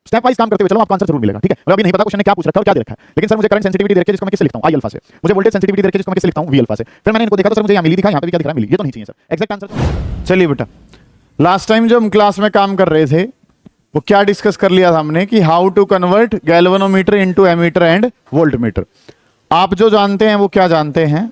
Step wise काम करते हुए चलो आपको आंसर जरूर मिलेगा, ठीक है। और अभी नहीं पता क्वेश्चन ने क्या पूछ रखा है और क्या दे रखा है, लेकिन सर मुझे करंट सेंसिटिविटी दे रखी है जिसको मैं किससे लिखता हूं, आई अल्फा से, मुझे वोल्टेज सेंसिटिविटी दे रखी है जिसको मैं किससे लिखता हूं, वी अल्फा से। फिर मैंने इनको देखा तो सर मुझे यहां मिली दिखा, यहां पे भी क्या दिख रहा है, मिली, ये तो नहीं चाहिए सर, एग्जैक्ट आंसर। चलिए बेटा, लास्ट टाइम जो हम क्लास में काम कर रहे थे वो क्या डिस्कस कर लिया था हमने कि how to convert galvanometer into ammeter and voltmeter. आप जो जानते हैं वो क्या जानते हैं,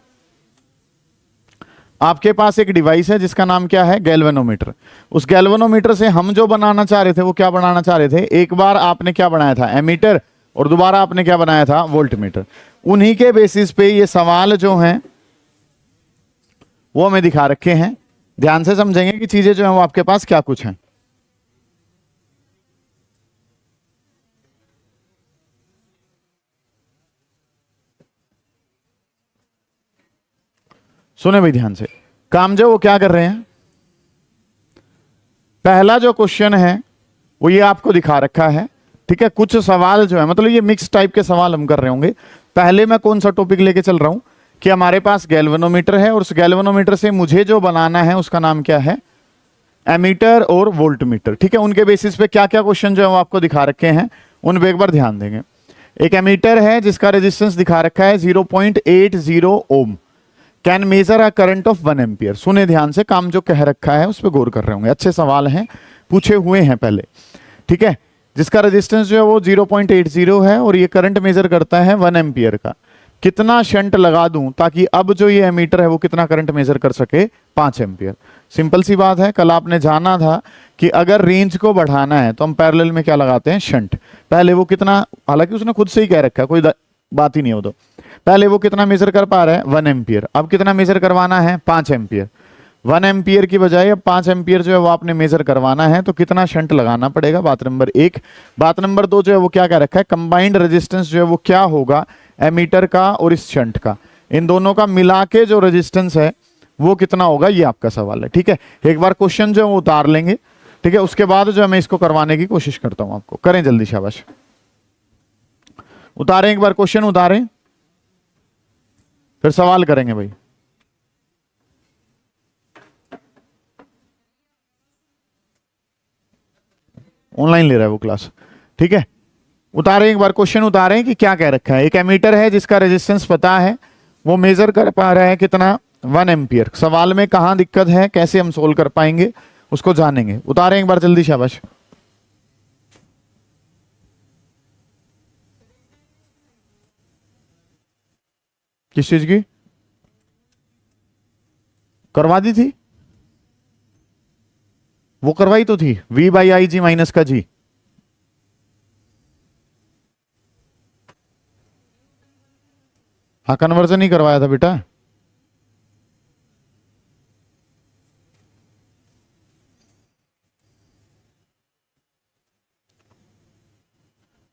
आपके पास एक डिवाइस है जिसका नाम क्या है, गैल्वेनोमीटर। उस गैल्वेनोमीटर से हम जो बनाना चाह रहे थे वो क्या बनाना चाह रहे थे, एक बार आपने क्या बनाया था, एमीटर, और दोबारा आपने क्या बनाया था, वोल्टमीटर। उन्हीं के बेसिस पे ये सवाल जो हैं वो हमें दिखा रखे हैं। ध्यान से समझेंगे कि चीजें जो हैं वो आपके पास क्या कुछ हैं। सुने भाई ध्यान से, काम जो वो क्या कर रहे हैं, पहला जो क्वेश्चन है वो ये आपको दिखा रखा है, ठीक है। कुछ सवाल जो है मतलब ये मिक्स टाइप के सवाल हम कर रहे होंगे। पहले मैं कौन सा टॉपिक लेके चल रहा हूं कि हमारे पास गैल्वेनोमीटर है और उस गैल्वेनोमीटर से मुझे जो बनाना है उसका नाम क्या है, एमीटर और वोल्टमीटर, ठीक है। उनके बेसिस पे क्या क्या क्वेश्चन जो है वो आपको दिखा रखे हैं, उन पे एक बार ध्यान देंगे। एक एमीटर है जिसका रेजिस्टेंस दिखा रखा है 0.80 ohm, can measure a current of 1 ampere. सुने ध्यान से, काम जो कह रखा है उस पर गौर कर रहे होंगे, अच्छे सवाल हैं, पूछे हुए हैं पहले, ठीक है। जिसका रेजिस्टेंस जो है वो 0.80 है और ये करंट मेजर करता है 1 एम्पियर का। कितना शंट लगा दूं ताकि अब जो ये एमीटर है वो कितना करंट मेजर कर सके, 5 एम्पियर। सिंपल सी बात है, कल आपने जाना था कि अगर रेंज को बढ़ाना है तो हम पैरेलल में क्या लगाते हैं, शंट। पहले वो कितना, हालांकि उसने खुद से ही कह रखा है, कोई बात ही नहीं हो, तो पहले वो कितना मेजर कर पा रहा है, 1 एम्पियर। अब कितना मेजर करवाना है, 5 एम्पियर। 1 एम्पियर की बजाय अब 5 एम्पियर जो है वो आपने मेजर करवाना है, तो कितना शंट लगाना पड़ेगा, बात नंबर 1। बात नंबर 2 जो है वो क्या कह रखा है, कंबाइंड रेजिस्टेंस जो है वो क्या होगा, एमीटर का और इस शंट का, इन दोनों का मिला के जो रेजिस्टेंस है वो कितना होगा, ये आपका सवाल है, ठीक है। एक बार क्वेश्चन जो है वो उतार लेंगे, ठीक है। उसके बाद जो है मैं इसको करवाने की कोशिश करता हूं आपको, करें जल्दी, शाबाश। उतारें, एक बार क्वेश्चन उतारें, फिर सवाल करेंगे भाई। ऑनलाइन ले रहा है वो क्लास, ठीक है। उतारें, एक बार क्वेश्चन उतारें कि क्या कह रखा है। एक एमीटर है जिसका रेजिस्टेंस पता है, वो मेजर कर पा रहा है कितना, 1 एम्पियर। सवाल में कहां दिक्कत है, कैसे हम सोल्व कर पाएंगे उसको जानेंगे। उतारें एक बार जल्दी, शाबाश। किस चीज की करवा दी थी, वो करवाई तो थी, V/IG माइनस का G। हाँ, कन्वर्जन ही करवाया था बेटा।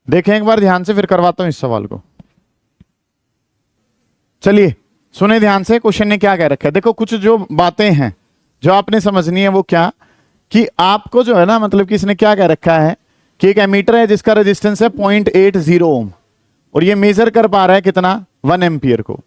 देखें एक बार ध्यान से, फिर करवाता हूं इस सवाल को। चलिए सुने ध्यान से, क्वेश्चन ने क्या कह रखा है। देखो कुछ जो बातें हैं जो आपने समझनी है वो क्या, कि आपको जो है ना, मतलब कि इसने क्या कह रखा है कि एक एमीटर है जिसका रेजिस्टेंस है 0.80 ओम और ये मेजर कर पा रहा है कितना, 1 एम्पियर को।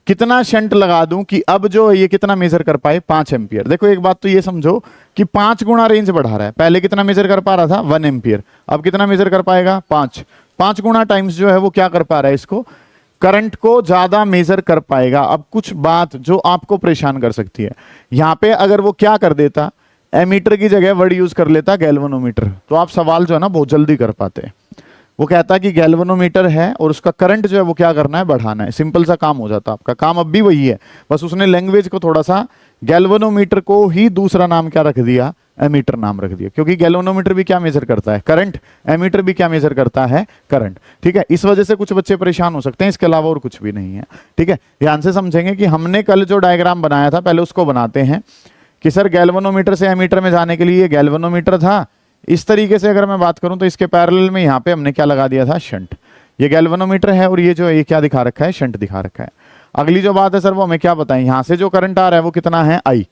कितना शंट लगा दूं कि अब जो ये कितना मेजर कर पाए, 5 एम्पियर। देखो एक बात तो ये समझो कि 5 गुना रेंज बढ़ा रहा है। पहले कितना मेजर कर पा रहा था, 1 एम्पियर, अब कितना मेजर कर पाएगा, 5 गुना टाइम्स जो है वो क्या कर पा रहा है, इसको करंट को ज्यादा मेजर कर पाएगा। अब कुछ बात जो आपको परेशान कर सकती है, यहां पे अगर वो क्या कर देता, एमीटर की जगह वर्ड यूज कर लेता गैल्वेनोमीटर, तो आप सवाल जो है ना बहुत जल्दी कर पाते। वो कहता कि गैल्वेनोमीटर है और उसका करंट जो है वो क्या करना है, बढ़ाना है, सिंपल सा काम हो जाता। आपका काम अब भी वही है, बस उसने लैंग्वेज को थोड़ा सा, गैल्वेनोमीटर को ही दूसरा नाम क्या रख दिया, एमीटर नाम रख दिया, क्योंकि गैल्वेनोमीटर भी क्या मेजर करता है, करंट, एमीटर भी क्या मेजर करता है, करंट, ठीक है। इस वजह से कुछ बच्चे परेशान हो सकते हैं, इसके अलावा और कुछ भी नहीं है, ठीक है। ध्यान से समझेंगे कि हमने कल जो डायग्राम बनाया था, पहले उसको बनाते हैं कि सर गैल्वेनोमीटर से एमीटर में जाने के लिए ये गैल्वेनोमीटर था। इस तरीके से अगर मैं बात करूं तो इसके पैरेलल में यहाँ पे हमने क्या लगा दिया था, शंट। ये गैल्वेनोमीटर है और ये जो है ये क्या दिखा रखा है, शंट दिखा रखा है। अगली जो बात है सर वो हमें क्या बताएं, यहां से जो करंट आ रहा है वो कितना है, I।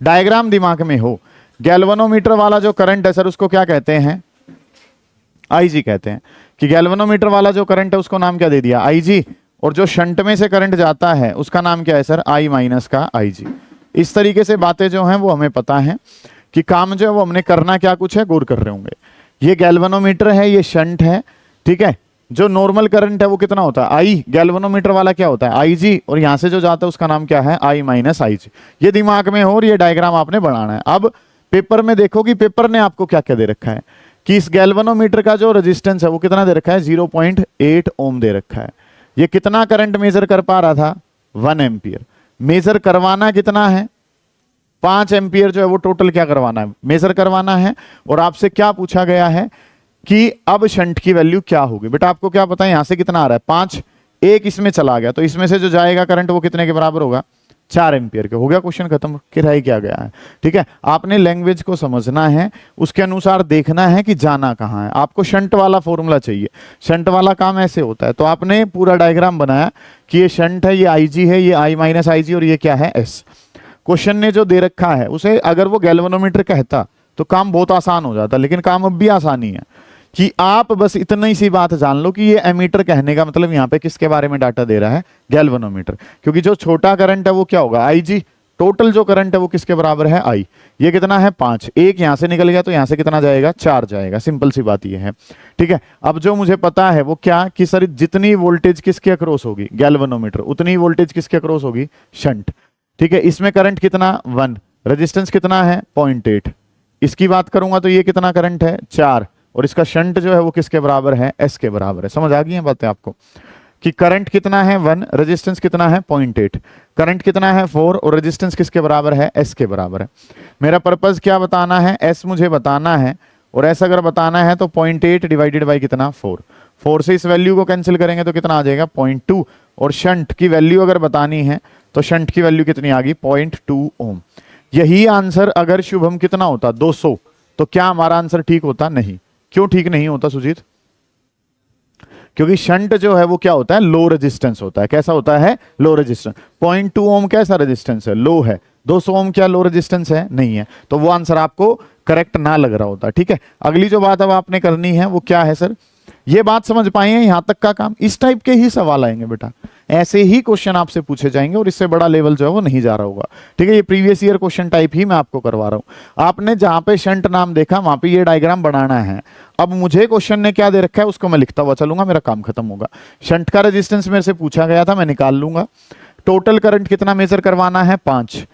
डायग्राम दिमाग में हो, गैल्वेनोमीटर वाला जो करंट है सर उसको क्या कहते हैं, IG कहते हैं। कि गैल्वेनोमीटर वाला जो करंट है उसको नाम क्या दे दिया, IG, और जो शंट में से करंट जाता है उसका नाम क्या है सर, I माइनस का IG। इस तरीके से बातें जो हैं वो हमें पता है कि काम जो है वो हमने करना क्या कुछ है, गौर कर रहे होंगे। ये गैल्वेनोमीटर है, ये शंट है, ठीक है। जो नॉर्मल करंट है वो कितना होता है, आई। गैल्वेनोमीटर वाला क्या होता है, आई जी, और यहां से जो जाता है उसका नाम क्या है, आई माइनस आई जी। ये दिमाग में हो और ये डायग्राम आपने बनाना है। अब पेपर में देखो कि पेपर ने आपको क्या क्या दे रखा है कि इस गैल्वेनोमीटर का जो रेजिस्टेंस है वो कितना दे रखा है, 0.8 ओम दे रखा है। ये कितना करंट मेजर कर पा रहा था, 1 एम्पियर। मेजर करवाना कितना है, 5 एम्पियर जो है वो टोटल क्या करवाना है, मेजर करवाना है। और आपसे क्या पूछा गया है कि अब शंट की वैल्यू क्या होगी। बेटा आपको क्या पता है यहां से कितना आ रहा है, 5, एक इसमें चला गया तो इसमें से जो जाएगा करंट वो कितने के बराबर होगा, 4 एम्पियर के। हो गया क्वेश्चन खत्म, किराए क्या गया है। ठीक है, आपने लैंग्वेज को समझना है, उसके अनुसार देखना है कि जाना कहाँ है। आपको शंट वाला फॉर्मूला चाहिए, शंट वाला काम ऐसे होता है। तो आपने पूरा डायग्राम बनाया कि ये शंट है, ये आई जी है, ये आई माइनस आई जी, और ये क्या है, एस। क्वेश्चन ने जो दे रखा है उसे अगर वो गैल्वेनोमीटर कहता तो काम बहुत आसान हो जाता, लेकिन काम अब भी आसानी है कि आप बस इतना ही सी बात जान लो कि ये एमीटर कहने का मतलब यहाँ पे किसके बारे में डाटा दे रहा है, गैल्वेनोमीटर। क्योंकि जो छोटा करंट है वो क्या होगा, आई जी। टोटल जो करंट है वो किसके बराबर है, आई। ये कितना है, 5। एक यहां से निकल गया तो यहां से कितना जाएगा, 4 जाएगा। सिंपल सी बात ये है। ठीक है, अब जो मुझे पता है वो क्या कि सर जितनी वोल्टेज किसके अक्रॉस होगी, गैल्वेनोमीटर, उतनी वोल्टेज किसके अक्रॉस होगी, शंट। ठीक है, इसमें करंट कितना, 1, रेजिस्टेंस कितना है, 0.8। इसकी बात करूंगा तो ये कितना करंट है, 4, और इसका शंट जो है वो किसके बराबर है, एस के बराबर है। समझ आ गई है बातें आपको कि करंट कितना है, 1, रेजिस्टेंस कितना है, 0.8, करंट कितना है, 4, और रेजिस्टेंस किसके बराबर है, एस के बराबर है। मेरा पर्पस क्या बताना है, एस मुझे बताना है, और एस अगर बताना है तो 0.8 डिवाइडेड बाई कितना, 4 से इस वैल्यू को कैंसिल करेंगे तो कितना आ जाएगा, 0.2। और शंट की वैल्यू अगर बतानी है तो शंट की वैल्यू कितनी आ गई, 0.2 ओम। यही आंसर अगर शुभम कितना होता, 200, तो क्या हमारा आंसर ठीक होता, नहीं। क्यों ठीक नहीं होता सुजीत, क्योंकि शंट जो है वो क्या होता है, लो रेजिस्टेंस होता है। कैसा होता है, लो रेजिस्टेंस। 0.2 ओम कैसा रेजिस्टेंस है, लो है। 200 ओम क्या लो रेजिस्टेंस है, नहीं है। तो वो आंसर आपको करेक्ट ना लग रहा होता। ठीक है, अगली जो बात अब आपने करनी है वो क्या है, सर ये बात समझ पाए हैं, यहां तक का काम। इस टाइप के ही सवाल आएंगे बेटा, ऐसे ही क्वेश्चन आपसे पूछे जाएंगे, और इससे बड़ा लेवल जो है वो नहीं जा रहा होगा। ठीक है, ये प्रीवियस ईयर क्वेश्चन टाइप ही मैं आपको करवा रहा हूं। आपने जहां पे शंट नाम देखा वहां पे ये डायग्राम बनाना है। अब मुझे क्वेश्चन ने क्या दे रखा है उसको मैं लिखता हुआ चलूंगा, मेरा काम खत्म होगा। शंट का रेजिस्टेंस मेरे से पूछा गया था, मैं निकाल लूंगा। टोटल करंट कितना मेजर करवाना है, 5।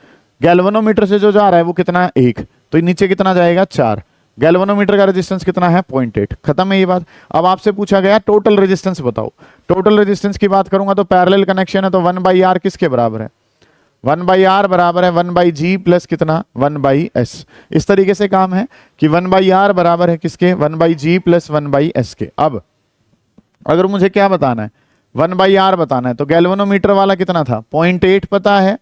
गैल्वेनोमीटर से जो जा रहा है वो कितना, 1, तो नीचे कितना जाएगा, 4। गैल्वेनोमीटर का रेजिस्टेंस कितना है, 0.8। खत्म है ये बात। अब आपसे पूछा गया टोटल रेजिस्टेंस बताओ। टोटल रेजिस्टेंस की बात करूंगा तो पैरेलल कनेक्शन है तो 1/R किसके बराबर है, 1/R बराबर है 1/G प्लस कितना, 1/S। इस तरीके से काम है कि 1/R बराबर है किसके, 1/G प्लस 1/S के। अब अगर मुझे क्या बताना है, 1/R बताना है, तो गैल्वेनोमीटर वाला कितना था, 0.8 पता है,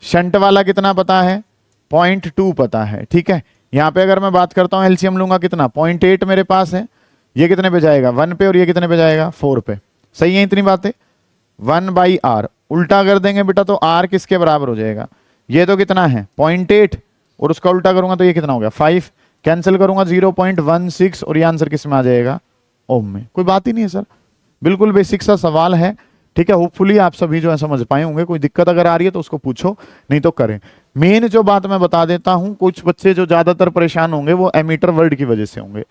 शंट वाला कितना पता है, 0.2 पता है। ठीक है, यहां पे अगर मैं बात करता हूं एलसीएम लूंगा कितना, 0.8 मेरे पास है, ये कितने पे जाएगा, 1 पे, और ये कितने पे जाएगा, 4 पे। सही है इतनी बातें। 1/R उल्टा कर देंगे बेटा तो R किसके बराबर हो जाएगा, ये तो कितना है 0.8, और उसका उल्टा करूंगा तो ये कितना हो गया 5, कैंसिल करूंगा 0.16, और ये आंसर किस में आ जाएगा, ओम में। कोई बात ही नहीं है सर, बिल्कुल बेसिक सा सवाल है। ठीक है, होपफुली आप सभी जो है समझ पाए होंगे। कोई दिक्कत अगर आ रही है तो उसको पूछो, नहीं तो करें। मेन जो बात मैं बता देता हूं, कुछ बच्चे जो ज्यादातर परेशान होंगे वो एमीटर वर्ड की वजह से होंगे।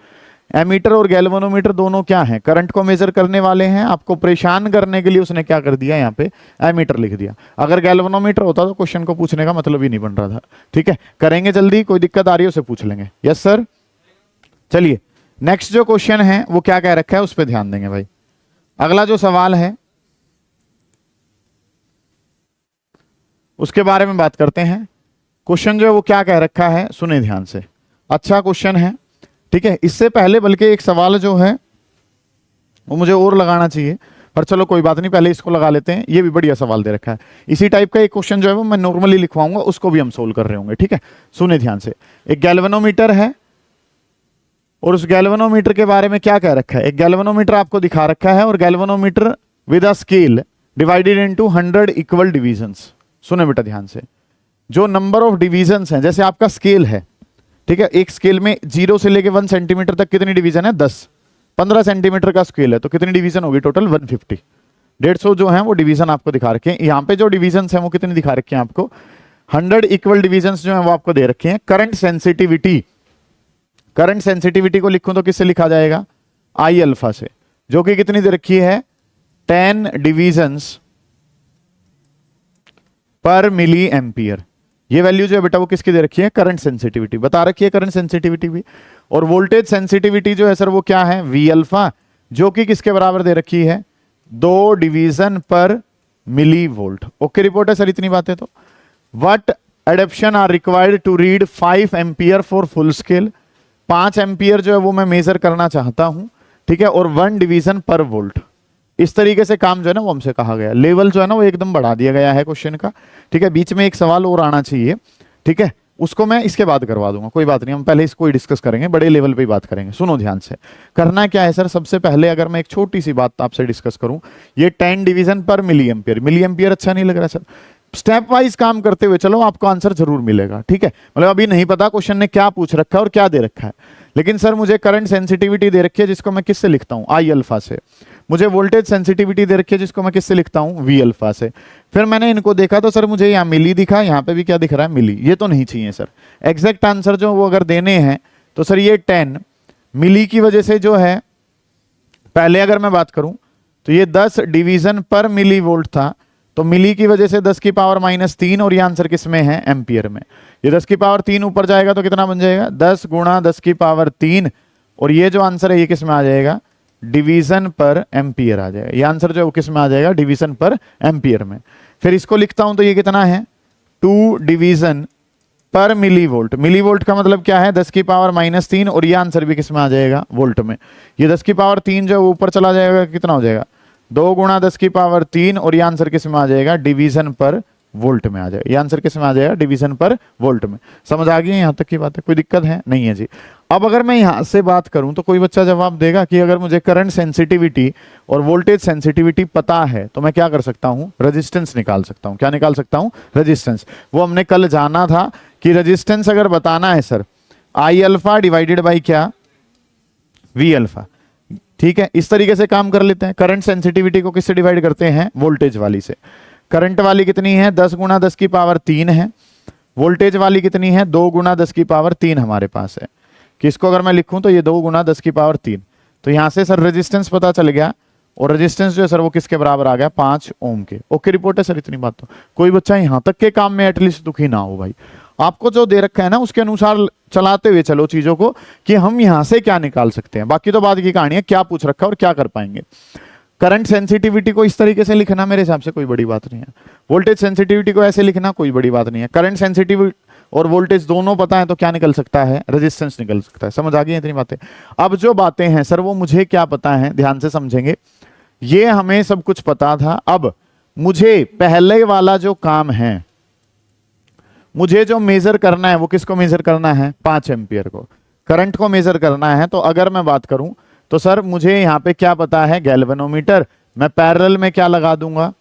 एमीटर और गैल्वेनोमीटर दोनों क्या हैं, करंट को मेजर करने वाले हैं। आपको परेशान करने के लिए उसने क्या कर दिया, यहाँ पे एमीटर लिख दिया। अगर गैल्वेनोमीटर होता तो क्वेश्चन को पूछने का मतलब ही नहीं बन रहा था। ठीक है, करेंगे जल्दी, कोई दिक्कत आ रही है उसे पूछ लेंगे। यस सर, चलिए नेक्स्ट जो क्वेश्चन है वो क्या कह रखा है उस पर ध्यान देंगे भाई। अगला जो सवाल है उसके बारे में बात करते हैं। क्वेश्चन जो है वो क्या कह रखा है, सुने ध्यान से। अच्छा क्वेश्चन है, ठीक है। इससे पहले बल्कि एक सवाल जो है वो मुझे और लगाना चाहिए, पर चलो कोई बात नहीं, पहले इसको लगा लेते हैं। ये भी बढ़िया सवाल दे रखा है। इसी टाइप का एक क्वेश्चन जो है वो मैं नॉर्मली लिखवाऊंगा, उसको भी हम सोल्व कर रहे होंगे। ठीक है, सुने ध्यान से। एक गैल्वेनोमीटर है और उस गैल्वेनोमीटर के बारे में क्या कह रखा है। एक गैल्वेनोमीटर आपको दिखा रखा है और galvanometer with a scale divided into 100 equal divisions. सुने बेटा ध्यान से, जो नंबर ऑफ डिविजन्स हैं, जैसे आपका स्केल है, ठीक है, एक स्केल में 0 से लेके 1 सेंटीमीटर तक कितनी डिवीजन है, 10। 15 सेंटीमीटर का स्केल है तो कितनी डिवीजन होगी टोटल, 150। 150 जो है वो डिवीजन आपको दिखा रखे हैं। यहाँ पे जो डिवीजन है वो कितनी दिखा रखे हैं आपको, 100 इक्वल डिवीजन जो है वो आपको दे रखे हैं। करंट सेंसिटिविटी करंट सेंसिटिविटी को लिखूं तो किससे लिखा जाएगा, आई अल्फा से, जो कि कितनी दे रखी है, 10 डिविजन्स पर मिली एम्पियर। ये वैल्यू जो है बेटा वो किसकी दे रखी है, करंट सेंसिटिविटी बता रखी है, करंट सेंसिटिविटी भी। और वोल्टेज सेंसिटिविटी जो है सर वो क्या है, वी अल्फा, जो कि किसके बराबर दे रखी है, 2 डिवीजन पर मिली वोल्ट। ओके रिपोर्ट है सर, इतनी बातें तो। What adaption are required to read 5 ampere for full scale, 5 ampere जो है वो मैं मेजर करना चाहता हूं, ठीक है, और 1 डिवीजन पर वोल्ट। इस तरीके से काम जो है ना वो हमसे कहा गया, लेवल जो है ना वो एकदम बढ़ा दिया गया है क्वेश्चन का, ठीक है। बीच में एक सवाल और आना चाहिए, ठीक है, उसको मैं इसके बाद करवा दूंगा, कोई बात नहीं, हम पहले इसको ही डिस्कस करेंगे, बड़े लेवल पे ही बात करेंगे। सुनो ध्यान से, करना क्या है सर, सबसे पहले अगर मैं एक छोटी सी बात आपसे डिस्कस करूं, ये 10 डिवीजन पर मिली एम्पियर, मिली एम्पियर अच्छा नहीं लग रहा सर, स्टेप वाइज काम करते हुए चलो, आपको आंसर जरूर मिलेगा, ठीक है। मतलब अभी नहीं पता क्वेश्चन ने क्या पूछ रखा है और क्या दे रखा है, लेकिन सर मुझे करंट सेंसिटिविटी दे रखी है जिसको मैं किससे लिखता हूं, आई अल्फा से। मुझे वोल्टेज सेंसिटिविटी दे रखी है जिसको मैं किससे लिखता हूं, वी अल्फा से। फिर मैंने इनको देखा तो सर मुझे यहाँ मिली दिखा, यहाँ पे भी क्या दिख रहा है, मिली। ये तो नहीं चाहिए सर, एग्जैक्ट आंसर जो वो अगर देने हैं तो सर ये 10 मिली की वजह से जो है, पहले अगर मैं बात करूं तो ये 10 डिवीजन पर मिली वोल्ट था, तो मिली की वजह से 10 की पावर -3, और ये आंसर किस में है, एम्पियर में। ये 10 की पावर 3 ऊपर जाएगा तो कितना बन जाएगा, 10 गुणा 10 की पावर 3, और ये जो आंसर है ये किस में आ जाएगा, डिवीजन पर एम्पियर आ जाएगा। ये आंसर जो है वो किस में आ जाएगा, डिवीजन पर एम्पियर में। फिर इसको लिखता हूं तो ये कितना है, 2 डिवीजन पर मिली वोल्ट। मिली वोल्ट का मतलब क्या है, 10 की पावर -3, और ये आंसर भी किस में आ जाएगा, वोल्ट में। ये 10 की पावर 3 जो ऊपर चला जाएगा, कितना हो जाएगा, 2 गुणा 10 की पावर 3, और ये आंसर किस में आ जाएगा, डिवीजन पर वोल्ट में आ जाएगा। ये आंसर किस में आ जाएगा, डिवीजन पर वोल्ट में। समझ आ गई है यहां तक की बात है, कोई दिक्कत है नहीं है जी। अब अगर मैं यहां से बात करूं तो कोई बच्चा जवाब देगा कि अगर मुझे करंट सेंसिटिविटी और वोल्टेज सेंसिटिविटी पता है तो मैं क्या कर सकता हूं, रेजिस्टेंस निकाल सकता हूं। क्या निकाल सकता हूं, रेजिस्टेंस। वो हमने कल जाना था कि रेजिस्टेंस अगर बताना है sir, I alpha divided by क्या, वी अल्फा, ठीक है। इस तरीके से काम कर लेते हैं। करंट सेंसिटिविटी को किससे डिवाइड करते हैं, वोल्टेज वाली से। करंट वाली कितनी है, 10 गुणा 10 की पावर 3 है। वोल्टेज वाली कितनी है, 2 गुणा 10 की पावर 3 हमारे पास है। किसको अगर मैं लिखूं तो ये 2 गुणा 10 की पावर 3। तो यहां से सर रेजिस्टेंस पता चल गया, और रेजिस्टेंस जो है सर वो किसके बराबर आ गया, 5 ओम के। ओके रिपोर्ट है सर, इतनी बात तो। कोई बच्चा यहां तक के काम में एटलीस्ट दुखी ना हो भाई। आपको जो दे रखा है ना उसके अनुसार चलाते हुए चलो चीजों को, कि हम यहां से क्या निकाल सकते हैं। बाकी तो बाद की कहानी है, क्या पूछ रखा है और क्या कर पाएंगे। करंट सेंसिटिविटी को इस तरीके से लिखना मेरे हिसाब से कोई बड़ी बात नहीं है। वोल्टेज सेंसिटिविटी को ऐसे लिखना कोई बड़ी बात नहीं है। करंट सेंसिटिविटी और वोल्टेज दोनों पता है तो क्या निकल सकता है, रेजिस्टेंस निकल सकता है। समझ आ गई इतनी बातें। अब जो बातें हैं सर वो मुझे क्या पता है, ध्यान से समझेंगे। ये हमें सब कुछ पता था। अब मुझे पहले वाला जो काम है, मुझे जो मेजर करना है वो किसको मेजर करना है, 5 एम्पियर को, करंट को मेजर करना है। तो अगर मैं बात करूं तो सर मुझे यहां पे क्या पता है, गैल्वेनोमीटर। मैं पैरेलल में क्या लगा दूंगा,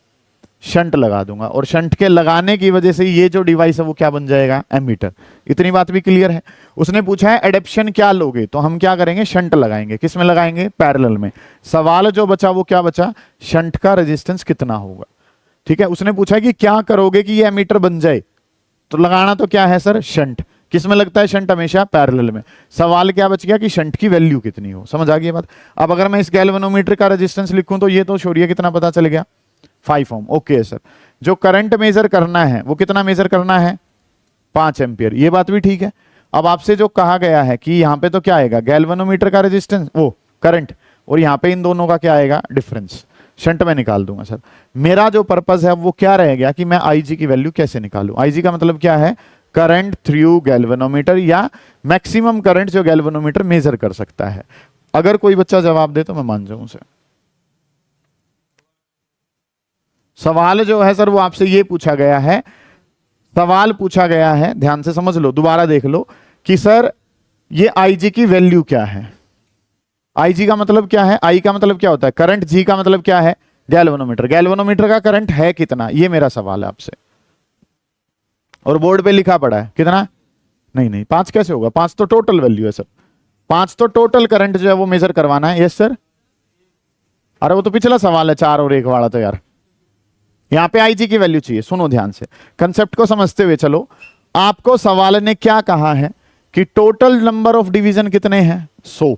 शंट लगा दूंगा, और शंट के लगाने की वजह से ये जो डिवाइस है वो क्या बन जाएगा, एमीटर। इतनी बात भी क्लियर है। उसने पूछा है एडेप्शन क्या लोगे, तो हम क्या करेंगे, शंट लगाएंगे। किस में लगाएंगे, पैरेलल में। सवाल जो बचा वो क्या बचा, शंट का रेजिस्टेंस कितना होगा, ठीक है। उसने पूछा कि क्या करोगे कि ये एमीटर बन जाए, तो लगाना तो क्या है सर, शंट। किस में लगता है शंट, हमेशा पैरेलल में। सवाल क्या बच गया कि शंट की वैल्यू कितनी हो। समझ आ गई बात। अब अगर मैं इस गैल्वेनोमीटर का रेजिस्टेंस लिखूं तो ये तो छोड़िए, कितना पता चल गया, 5 ओम। ओके सर, जो करंट मेजर करना है वो कितना मेजर करना है, 5 एम्पियर। ये बात भी ठीक है। अब आपसे जो कहा गया है कि यहाँ पे तो क्या आएगा, गैल्वेनोमीटर का रेजिस्टेंस, वो करंट, और यहाँ पे इन दोनों का क्या आएगा, डिफरेंस। शंट में निकाल दूंगा सर। मेरा जो पर्पस है वो क्या रह गया कि मैं आईजी की वैल्यू कैसे निकालूं। आईजी का मतलब क्या है, करंट थ्रू गैल्वेनोमीटर, या मैक्सिमम करंट जो गैल्वेनोमीटर मेजर कर सकता है। अगर कोई बच्चा जवाब दे तो मैं मान जाऊं उसे। सवाल जो है सर वो आपसे ये पूछा गया है, सवाल पूछा गया है, ध्यान से समझ लो, दोबारा देख लो कि सर ये आईजी की वैल्यू क्या है। आईजी का मतलब क्या है, आई का मतलब क्या होता है करंट, जी का मतलब क्या है गैल्वेनोमीटर। गैल्वेनोमीटर का करंट है कितना, ये मेरा सवाल है आपसे। और बोर्ड पे लिखा पड़ा है कितना, नहीं 5 कैसे होगा, 5 तो टोटल वैल्यू है सर। 5 तो टोटल करंट जो है वो मेजर करवाना है। यस सर, अरे वो तो पिछला सवाल है 4 और 1 वाला, तो यार यहां पे आईजी की वैल्यू चाहिए। सुनो ध्यान से, कंसेप्ट को समझते हुए चलो। आपको सवाल ने क्या कहा है कि टोटल नंबर ऑफ डिवीजन कितने हैं 100,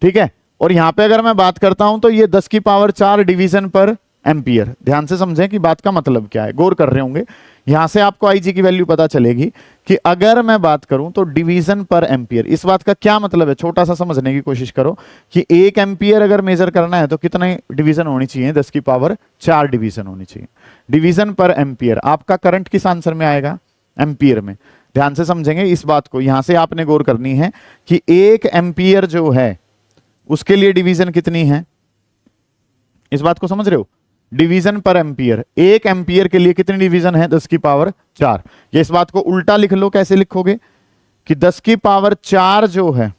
ठीक है। और यहां पे अगर मैं बात करता हूं तो ये 10 की पावर 4 डिवीजन पर एम्पियर। ध्यान से समझें कि बात का मतलब क्या है, गौर कर रहे होंगे। यहां से आपको आईजी की वैल्यू पता चलेगी कि अगर मैं बात करूं तो डिवीजन पर एम्पियर, इस बात का क्या मतलब है, छोटा सा समझने की कोशिश करो कि 1 एम्पियर अगर मेजर करना है तो कितने डिवीजन होनी चाहिए, 10 की पावर 4 डिवीजन होनी चाहिए। डिवीजन पर एम्पियर, आपका करंट किस आंसर में आएगा, एम्पियर में। ध्यान से समझेंगे इस बात को, यहां से आपने गौर करनी है कि 1 एम्पियर जो है उसके लिए डिवीजन कितनी है, इस बात को समझ रहे हो। डिवीजन पर एम्पियर, 1 एम्पियर के लिए कितनी डिवीजन है, 10 की पावर 4। ये इस बात को उल्टा लिख लो, कैसे लिखोगे कि 10 की पावर 4 जो है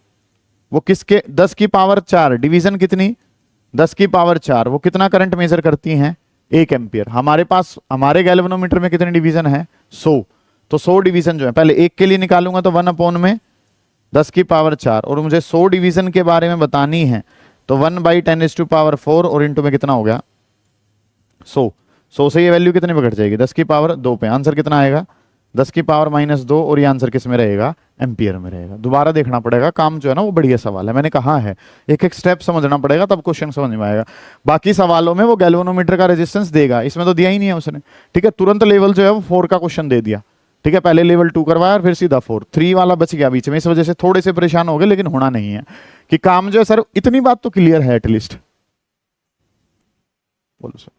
वो किसके, 10 की पावर 4 डिवीजन कितनी, 10 की पावर 4 वो कितना करंट मेजर करती हैं, 1 एम्पियर। हमारे पास हमारे गैल्वेनोमीटर में कितनी डिवीजन है 100, तो 100 डिवीजन जो है पहले 1 के लिए निकालूंगा तो 1 अपॉन में 10 की पावर 4, और मुझे 100 डिवीजन के बारे में बतानी है तो 1/10⁴ और इंटू में कितना हो गया 100 से ये वैल्यू कितने पे घट जाएगी, 10 की पावर 2 पे। आंसर कितना आएगा 10 की पावर -2, और ये आंसर किस में रहेगा, एम्पियर में रहेगा। दोबारा देखना पड़ेगा, काम जो है ना वो बढ़िया सवाल है, मैंने कहा है एक एक स्टेप समझना पड़ेगा तब क्वेश्चन समझ में आएगा। बाकी सवालों में वो गैल्वेनोमीटर का रेजिस्टेंस देगा, इसमें तो दिया ही नहीं है उसने, ठीक है। तुरंत लेवल जो है वो 4 का क्वेश्चन दे दिया, ठीक है। पहले लेवल 2 करवाया और फिर सीधा 4, 3 वाला बच गया बीच में, इस वजह से थोड़े से परेशान हो गए, लेकिन होना नहीं है कि काम जो है सर, इतनी बात तो क्लियर है एटलीस्ट। बोलो सर,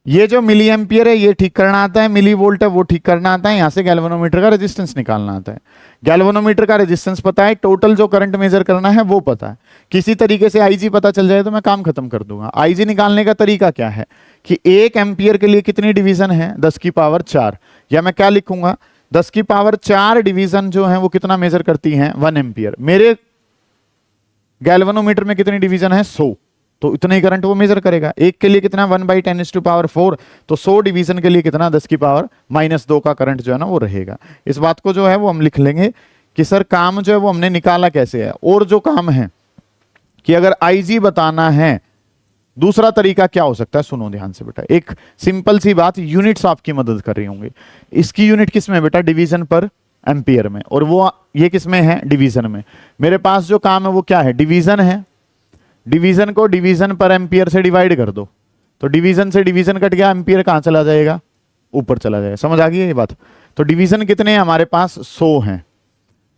ये जो मिली एम्पियर है ये ठीक करना आता है, मिली वोल्ट है वो ठीक करना आता है, यहां से गैल्वेनोमीटर का रेजिस्टेंस निकालना आता है। गैल्वेनोमीटर का रेजिस्टेंस पता है, टोटल जो करंट मेजर करना है वो पता है। किसी तरीके से आईजी पता चल जाए तो मैं काम खत्म कर दूंगा। आईजी निकालने का तरीका क्या है कि 1 एम्पियर के लिए कितनी डिवीजन है, 10 की पावर 4, या मैं क्या लिखूंगा 10 की पावर 4 डिवीजन जो है वो कितना मेजर करती हैं, 1 एम्पियर। मेरे गैल्वेनोमीटर में कितनी डिवीजन है 100, तो इतना ही करंट वो मेजर करेगा। 1 के लिए कितना 1/10⁴, तो 100 डिवीजन के लिए कितना 10 की पावर -2 का करंट जो है ना वो रहेगा। इस बात को जो है वो हम लिख लेंगे कि सर काम जो है वो हमने निकाला कैसे है। और जो काम है कि अगर आईजी बताना है, दूसरा तरीका क्या हो सकता है, सुनो ध्यान से बेटा, एक सिंपल सी बात, यूनिट्स आपकी मदद कर रही होंगी। इसकी यूनिट किस में बेटा, डिवीजन पर एम्पियर में, और वो ये किस में है, डिवीजन में। मेरे पास जो काम है वो क्या है, डिवीजन है। डिवीजन को डिवीजन पर एम्पियर से डिवाइड कर दो, तो डिवीजन से डिवीजन कट गया, एम्पियर कहां चला जाएगा, ऊपर चला जाएगा। समझ आ गई ये बात। तो डिवीजन कितने हैं हमारे पास 100 हैं,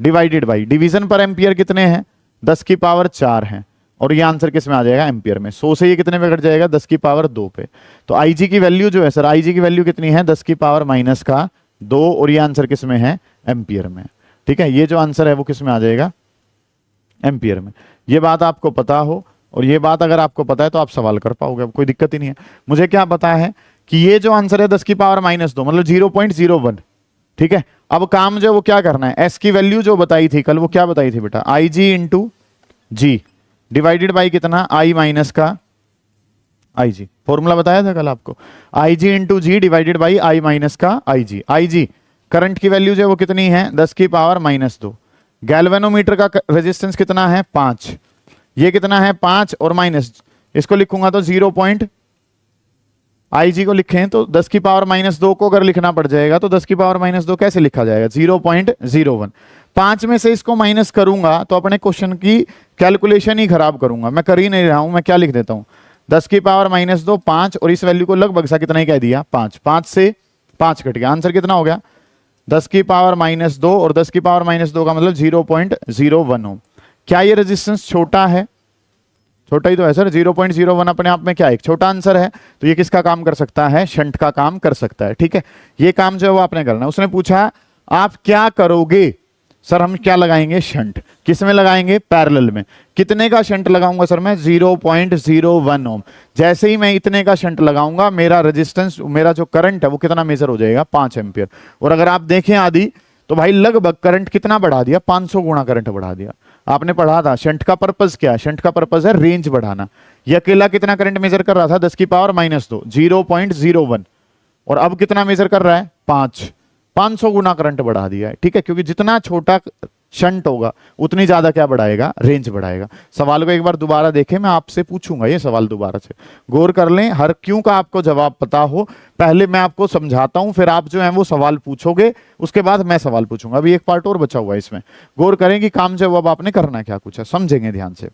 डिवाइडेड बाई डिवीजन पर एम्पियर कितने हैं 10 की पावर 4 हैं, और ये आंसर किस में आ जाएगा, एम्पियर में। 100 से ये कितने पे कट जाएगा, 10 की पावर 2 पे। तो आईजी की वैल्यू जो है सर, आईजी की वैल्यू कितनी है 10 की पावर -2, और ये आंसर किस में है, एम्पियर में। ठीक है, ये जो आंसर है वो किस में आ जाएगा, एम्पियर में। ये बात आपको पता हो, और ये बात अगर आपको पता है तो आप सवाल कर पाओगे, अब कोई दिक्कत ही नहीं है। मुझे क्या पता है कि ये जो आंसर है 10 की पावर -2 मतलब 0.01, ठीक है। अब काम जो है वो क्या करना है, एस की वैल्यू जो बताई थी कल, वो क्या बताई थी बेटा, आई G into G divided by कितना, आई माइनस का आई जी। फॉर्मूला बताया था कल आपको, I G into G divided by I minus का I ji. I ji current की वैल्यू जो है वो कितनी है 10 की पावर -2। गैल्वेनोमीटर का रेजिस्टेंस कितना है 5, ये कितना है 5 और माइनस, इसको लिखूंगा तो 0. आई जी को लिखें तो 10 की पावर -2 को अगर लिखना पड़ जाएगा तो 10 की पावर -2 कैसे लिखा जाएगा, 0.01। 5 में से इसको माइनस करूंगा तो अपने क्वेश्चन की कैलकुलेशन ही खराब करूंगा, मैं कर ही नहीं रहा हूं। मैं क्या लिख देता हूं 10 की पावर -2 5, और इस वैल्यू को लगभग सा कितना ही कह दिया 5, 5 से 5 कट गया, आंसर कितना हो गया 10 की पावर -2, और 10 की पावर -2 का मतलब 0.01 ओम। क्या ये रेजिस्टेंस छोटा है, छोटा ही तो है सर, 0.01 अपने आप में क्या है, एक छोटा आंसर है। तो ये किसका काम कर सकता है, शंट का काम कर सकता है। ठीक है, ये काम जो है वो आपने करना है। उसने पूछा आप क्या करोगे, सर हम क्या लगाएंगे, शंट। किस में लगाएंगे, पैरेलल में। कितने का शंट लगाऊंगा सर मैं, 0.01 ओम। जैसे ही मैं इतने का शंट लगाऊंगा मेरा रेजिस्टेंस, मेरा जो करंट है वो कितना मेजर हो जाएगा 5 एम्पियर। और अगर आप देखें आदि तो भाई लगभग करंट कितना बढ़ा दिया, 500 गुना करंट बढ़ा दिया। आपने पढ़ा था शंट का पर्पस क्या है, शंट का पर्पस है रेंज बढ़ाना। ये अकेला कितना करंट मेजर कर रहा था 10 की पावर -2, 0.01, और अब कितना मेजर कर रहा है 5। 500 गुना करंट बढ़ा दिया है, ठीक है, क्योंकि जितना छोटा शंट होगा उतनी ज्यादा क्या बढ़ाएगा, रेंज बढ़ाएगा। सवाल को एक बार दोबारा देखें, मैं आपसे पूछूंगा ये सवाल दोबारा से, गौर कर लें, हर क्यों का आपको जवाब पता हो, पहले मैं आपको समझाता हूं, फिर आप जो है वो सवाल पूछोगे, उसके बाद मैं सवाल पूछूंगा। अभी एक पार्ट और बचा हुआ है इसमें, गौर करें कि काम जवाब आपने करना क्या कुछ है, समझेंगे ध्यान से।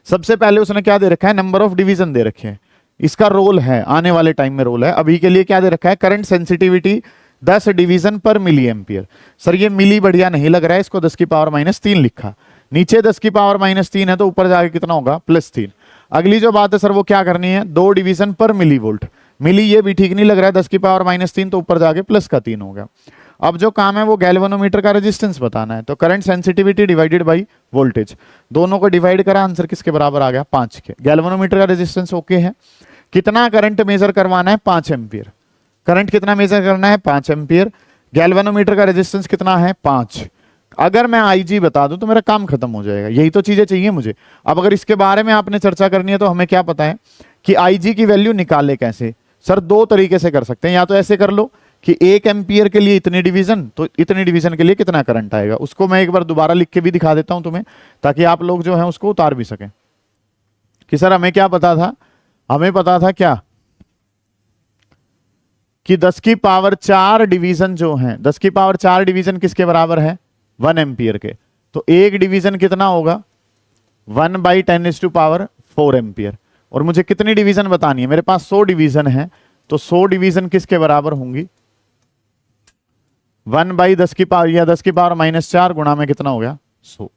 सबसे पहले उसने क्या दे रखा है, नंबर ऑफ डिवीजन दे रखे हैं, इसका रोल है, आने वाले टाइम में रोल है। अभी के लिए क्या दे रखा है, करंट सेंसिटिविटी 10 डिवीजन पर मिली एम्पियर। सर ये मिली बढ़िया नहीं लग रहा है, इसको 10 की पावर -3 लिखा, नीचे 10 की पावर -3 है तो ऊपर जाके कितना होगा, +3। अगली जो बात है सर वो क्या करनी है, 2 डिवीजन पर मिली वोल्ट। मिली ये भी ठीक नहीं लग रहा है, 10 की पावर -3 तो ऊपर जाके +3 हो गया। अब जो काम है वो गैल्वेनोमीटर का रेजिस्टेंस बताना है, तो current sensitivity divided by voltage, दोनों को डिवाइड करा, आंसर किसके बराबर आ गया, 5 के। गैल्वेनोमीटर का रेजिस्टेंस ओके है, कितना करंट मेजर करवाना है, 5 एम्पियर। करंट कितना मेजर करना है, 5 एम्पियर। गैल्वेनोमीटर का रेजिस्टेंस कितना है, 5। अगर मैं IG बता दूं तो मेरा काम खत्म हो जाएगा, यही तो चीजें चाहिए मुझे। अब अगर इसके बारे में आपने चर्चा करनी है तो हमें क्या पता है कि IG की वैल्यू निकाले कैसे। सर 2 तरीके से कर सकते हैं, या तो ऐसे कर लो कि 1 एम्पियर के लिए इतनी डिवीजन, तो इतनी डिवीजन के लिए कितना करंट आएगा। उसको मैं एक बार दोबारा लिख के भी दिखा देता हूं तुम्हें, ताकि आप लोग जो है उसको उतार भी सकें। कि सर हमें क्या पता था, हमें पता था क्या कि 10 की पावर 4 डिवीजन जो है, 10 की पावर 4 डिवीजन किसके बराबर है, 1 एम्पियर के। तो एक डिवीजन कितना होगा, 1/10⁴ एम्पियर। और मुझे कितनी डिवीजन बतानी है, मेरे पास 100 डिवीजन है, तो 100 डिवीजन किसके बराबर होंगी, 1/10 की पावर या 10 की पावर -4 गुणा में कितना हो गया, 100।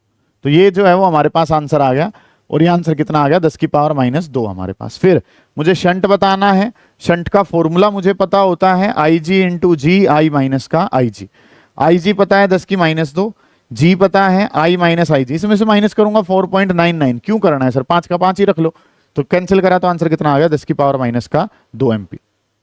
तो ये जो है वो हमारे पास आंसर आ गया, और ये आंसर कितना आ गया, 10 की पावर -2 हमारे पास। फिर मुझे शंट बताना है, शंट का फॉर्मूला मुझे पता होता है IG × G, I माइनस का IG। IG पता है 10 की -2, G पता है I माइनस IG, इसमें से माइनस करूंगा 4.99। क्यों करना है सर, 5 का 5 ही रख लो, तो कैंसिल करा तो आंसर कितना आ गया, 10 की पावर -2 एम्पी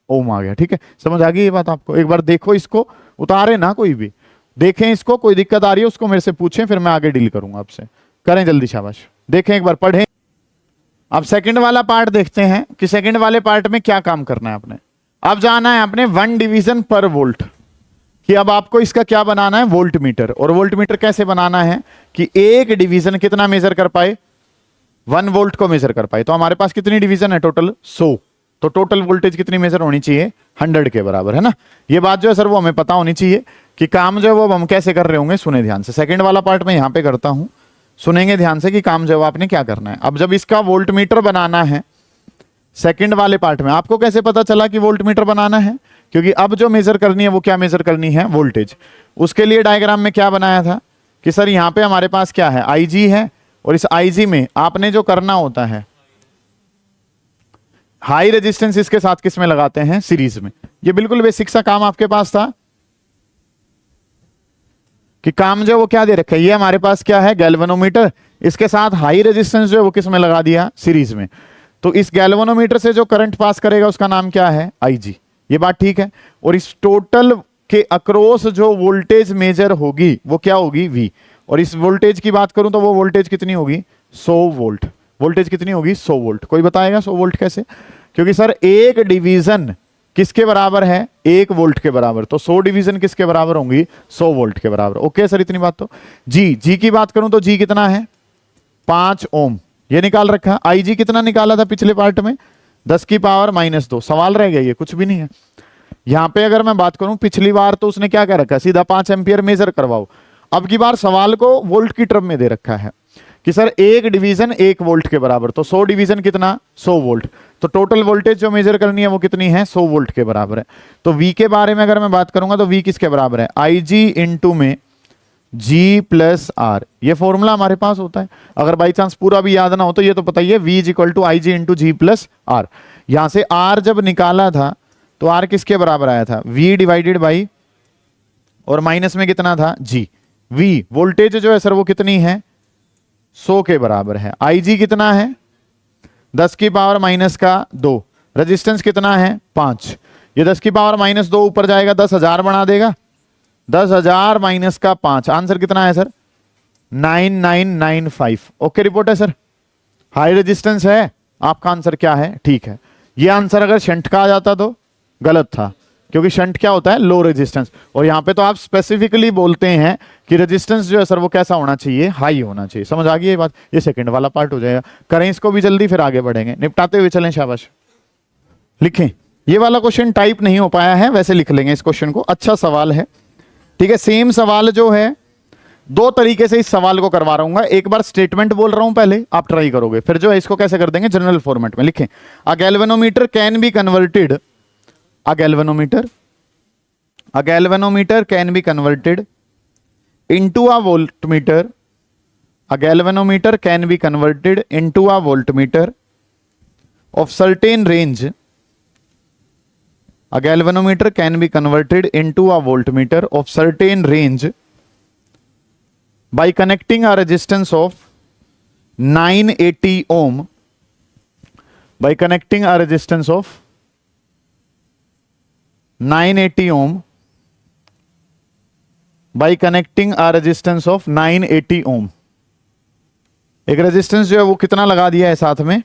ओम आ गया। ठीक है, समझ आ गई ये बात आपको। एक बार देखो इसको, उतारे ना कोई भी, देखें इसको, कोई दिक्कत आ रही है उसको मेरे से पूछें, फिर मैं आगे डील करूंगा आपसे। करें जल्दी, शाबाश, देखें एक बार, पढ़ें। अब सेकंड वाला पार्ट देखते हैं कि सेकंड वाले पार्ट में क्या काम करना है आपने। अब जाना है आपने 1 डिवीजन पर वोल्ट, कि अब आपको इसका क्या बनाना है, वोल्ट मीटर। और वोल्ट मीटर कैसे बनाना है कि एक डिवीजन कितना मेजर कर पाए, 1 वोल्ट को मेजर कर पाए। तो हमारे पास कितनी डिवीजन है, टोटल 100, तो टोटल वोल्टेज कितनी मेजर होनी चाहिए, 100 के बराबर, है ना। ये बात जो है सर वो हमें पता होनी चाहिए कि काम जो है वो हम कैसे कर रहे होंगे। सुने ध्यान से, सेकंड वाला पार्ट में यहां पे करता हूं, सुनेंगे ध्यान से कि काम जो आपने क्या करना है। अब जब इसका वोल्ट मीटर बनाना है सेकंड वाले पार्ट में, आपको कैसे पता चला कि वोल्ट मीटर बनाना है, क्योंकि अब जो मेजर करनी है वो क्या मेजर करनी है, वोल्टेज। उसके लिए डायग्राम में क्या बनाया था कि सर यहां पे हमारे पास क्या है, IG है, और इस IG में आपने जो करना होता है, हाई रेजिस्टेंस इसके साथ किस में लगाते हैं, सीरीज में। ये बिल्कुल बेसिक सा काम आपके पास था कि काम जो वो क्या दे रखा है, ये हमारे पास क्या है, गैल्वेनोमीटर, इसके साथ हाई रेजिस्टेंस जो है वो किस में लगा दिया, सीरीज में। तो इस गैल्वेनोमीटर से जो करंट पास करेगा उसका नाम क्या है, IG। ये बात ठीक है। और इस टोटल के अक्रॉस जो वोल्टेज मेजर होगी वो क्या होगी, V। और इस वोल्टेज की बात करूं तो वो वोल्टेज कितनी होगी, 100 वोल्ट। वोल्टेज कितनी होगी, 100 वोल्ट। कोई बताएगा 100 वोल्ट कैसे, क्योंकि सर एक डिवीजन किसके बराबर है, 1 वोल्ट के बराबर, तो 100 डिवीजन किसके बराबर होंगी, 100 वोल्ट के बराबर। ओके सर, इतनी बात तो। जी की बात करूं तो जी कितना है, 5 ओम, ये निकाल रखा। IG कितना निकाला था पिछले पार्ट में, 10 की पावर -2। सवाल रह गया, ये कुछ भी नहीं है। यहां पे अगर मैं बात करूं, पिछली बार तो उसने क्या कह रखा, सीधा 5 एम्पियर मेजर करवाओ। अब की बार सवाल को वोल्ट की टर्म में दे रखा है कि सर एक डिवीजन 1 वोल्ट के बराबर, तो 100 डिवीजन कितना, 100 वोल्ट। तो टोटल वोल्टेज जो मेजर करनी है वो कितनी है, 100 वोल्ट के बराबर है। तो V के बारे में अगर मैं बात करूंगा तो V किसके बराबर है, IG इंटू में G + R। ये फॉर्मूला हमारे पास होता है, अगर बाई चांस पूरा भी याद ना हो तो ये तो पता ही है, V = IG into G + R। यहां से R जब निकाला था तो R किसके बराबर आया था, V डिवाइडेड बाई, और माइनस में कितना था, G। V वोल्टेज जो है सर वो कितनी है, 100 के बराबर है। IG कितना है, 10 की पावर -2। रेजिस्टेंस कितना है, 5। ये 10 की पावर -2 ऊपर जाएगा 10,000 बना देगा, 10,000 -5। आंसर कितना है सर, 9995। ओके रिपोर्ट है सर, हाई रेजिस्टेंस है, आपका आंसर क्या है, ठीक है। ये आंसर अगर शंट का आ जाता तो गलत था, क्योंकि शंट क्या होता है, लो रेजिस्टेंस। और यहाँ पे तो आप स्पेसिफिकली बोलते हैं कि रेजिस्टेंस जो है सर वो कैसा होना चाहिए, हाई होना चाहिए। समझ आ गई ये बात। ये सेकंड वाला पार्ट हो जाएगा। करें इसको भी जल्दी, फिर आगे बढ़ेंगे, निपटाते हुए चलें। शाबाश, लिखें। ये वाला क्वेश्चन टाइप नहीं हो पाया है, वैसे लिख लेंगे इस क्वेश्चन को। अच्छा सवाल है, ठीक है। सेम सवाल जो है, दो तरीके से इस सवाल को करवा रहा हूं। एक बार स्टेटमेंट बोल रहा हूं, पहले आप ट्राई करोगे, फिर जो है इसको कैसे कर देंगे, जनरल फॉर्मेट में लिखें। अ galvanometer can be converted, a galvanometer can be converted into a voltmeter, a galvanometer can be converted into a voltmeter of certain range, a galvanometer can be converted into a voltmeter of certain range by connecting a resistance of 980 ohm, by connecting a resistance of 980 ohm, by connecting a resistance of 980 ohm। एक resistance जो है वो कितना लगा दिया है साथ में,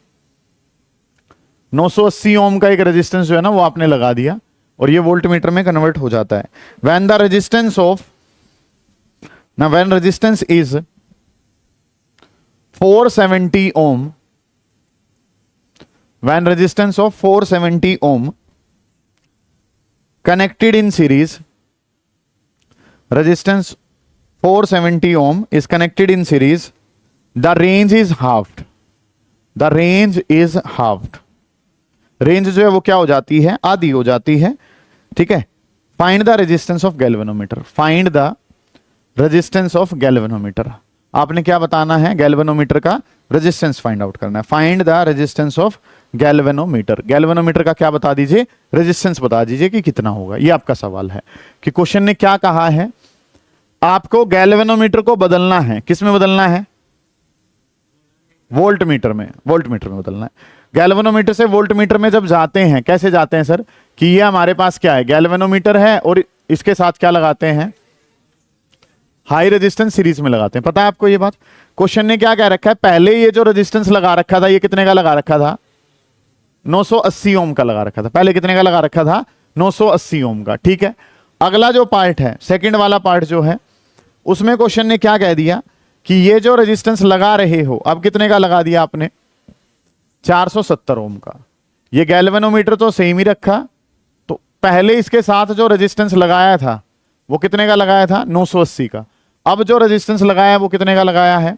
980 ओम का एक रेजिस्टेंस जो है ना वो आपने लगा दिया, और ये वोल्टमीटर में कन्वर्ट हो जाता है। व्हेन द रेजिस्टेंस ऑफ, ना when resistance is 470 ohm, when resistance of 470 ohm connected in series, resistance 470 ohm is connected in series, the range is halved, the range is halved. Range जो है वो क्या हो जाती है, आधी हो जाती है, ठीक है। Find the resistance of galvanometer, find the resistance of galvanometer. आपने क्या बताना है, गैल्वेनोमीटर का रेजिस्टेंस फाइंड आउट करना है। Find the resistance of galvanometer, galvanometer का क्या बता दीजिए, रेजिस्टेंस बता दीजिए कि कितना होगा। ये आपका सवाल है कि क्वेश्चन ने क्या कहा है, आपको गैल्वेनोमीटर को बदलना है। किस में बदलना है, वोल्टमीटर में, वोल्टमीटर में बदलना है। गैल्वेनोमीटर से वोल्टमीटर में जब जाते हैं, कैसे जाते हैं सर, कि ये हमारे पास क्या है, गैल्वेनोमीटर है, और इसके साथ क्या लगाते हैं, हाई रेजिस्टेंस सीरीज में लगाते हैं। पता है आपको ये बात। क्वेश्चन ने क्या कह रखा है, पहले ये जो रेजिस्टेंस लगा रखा था, ये कितने का लगा रखा था, 980 ओम का लगा रखा था। पहले कितने का लगा रखा था, 980 ओम का, ठीक है। अगला जो पार्ट है, सेकंड वाला पार्ट जो है, उसमें क्वेश्चन ने क्या कह दिया कि ये जो रेजिस्टेंस लगा रहे हो, अब कितने का लगा दिया आपने, 470 ओम का। ये गैल्वेनोमीटर तो सेम ही रखा, तो पहले इसके साथ जो रेजिस्टेंस लगाया था वो कितने का लगाया था, 980 का। अब जो रेजिस्टेंस लगाया है वो कितने का लगाया है,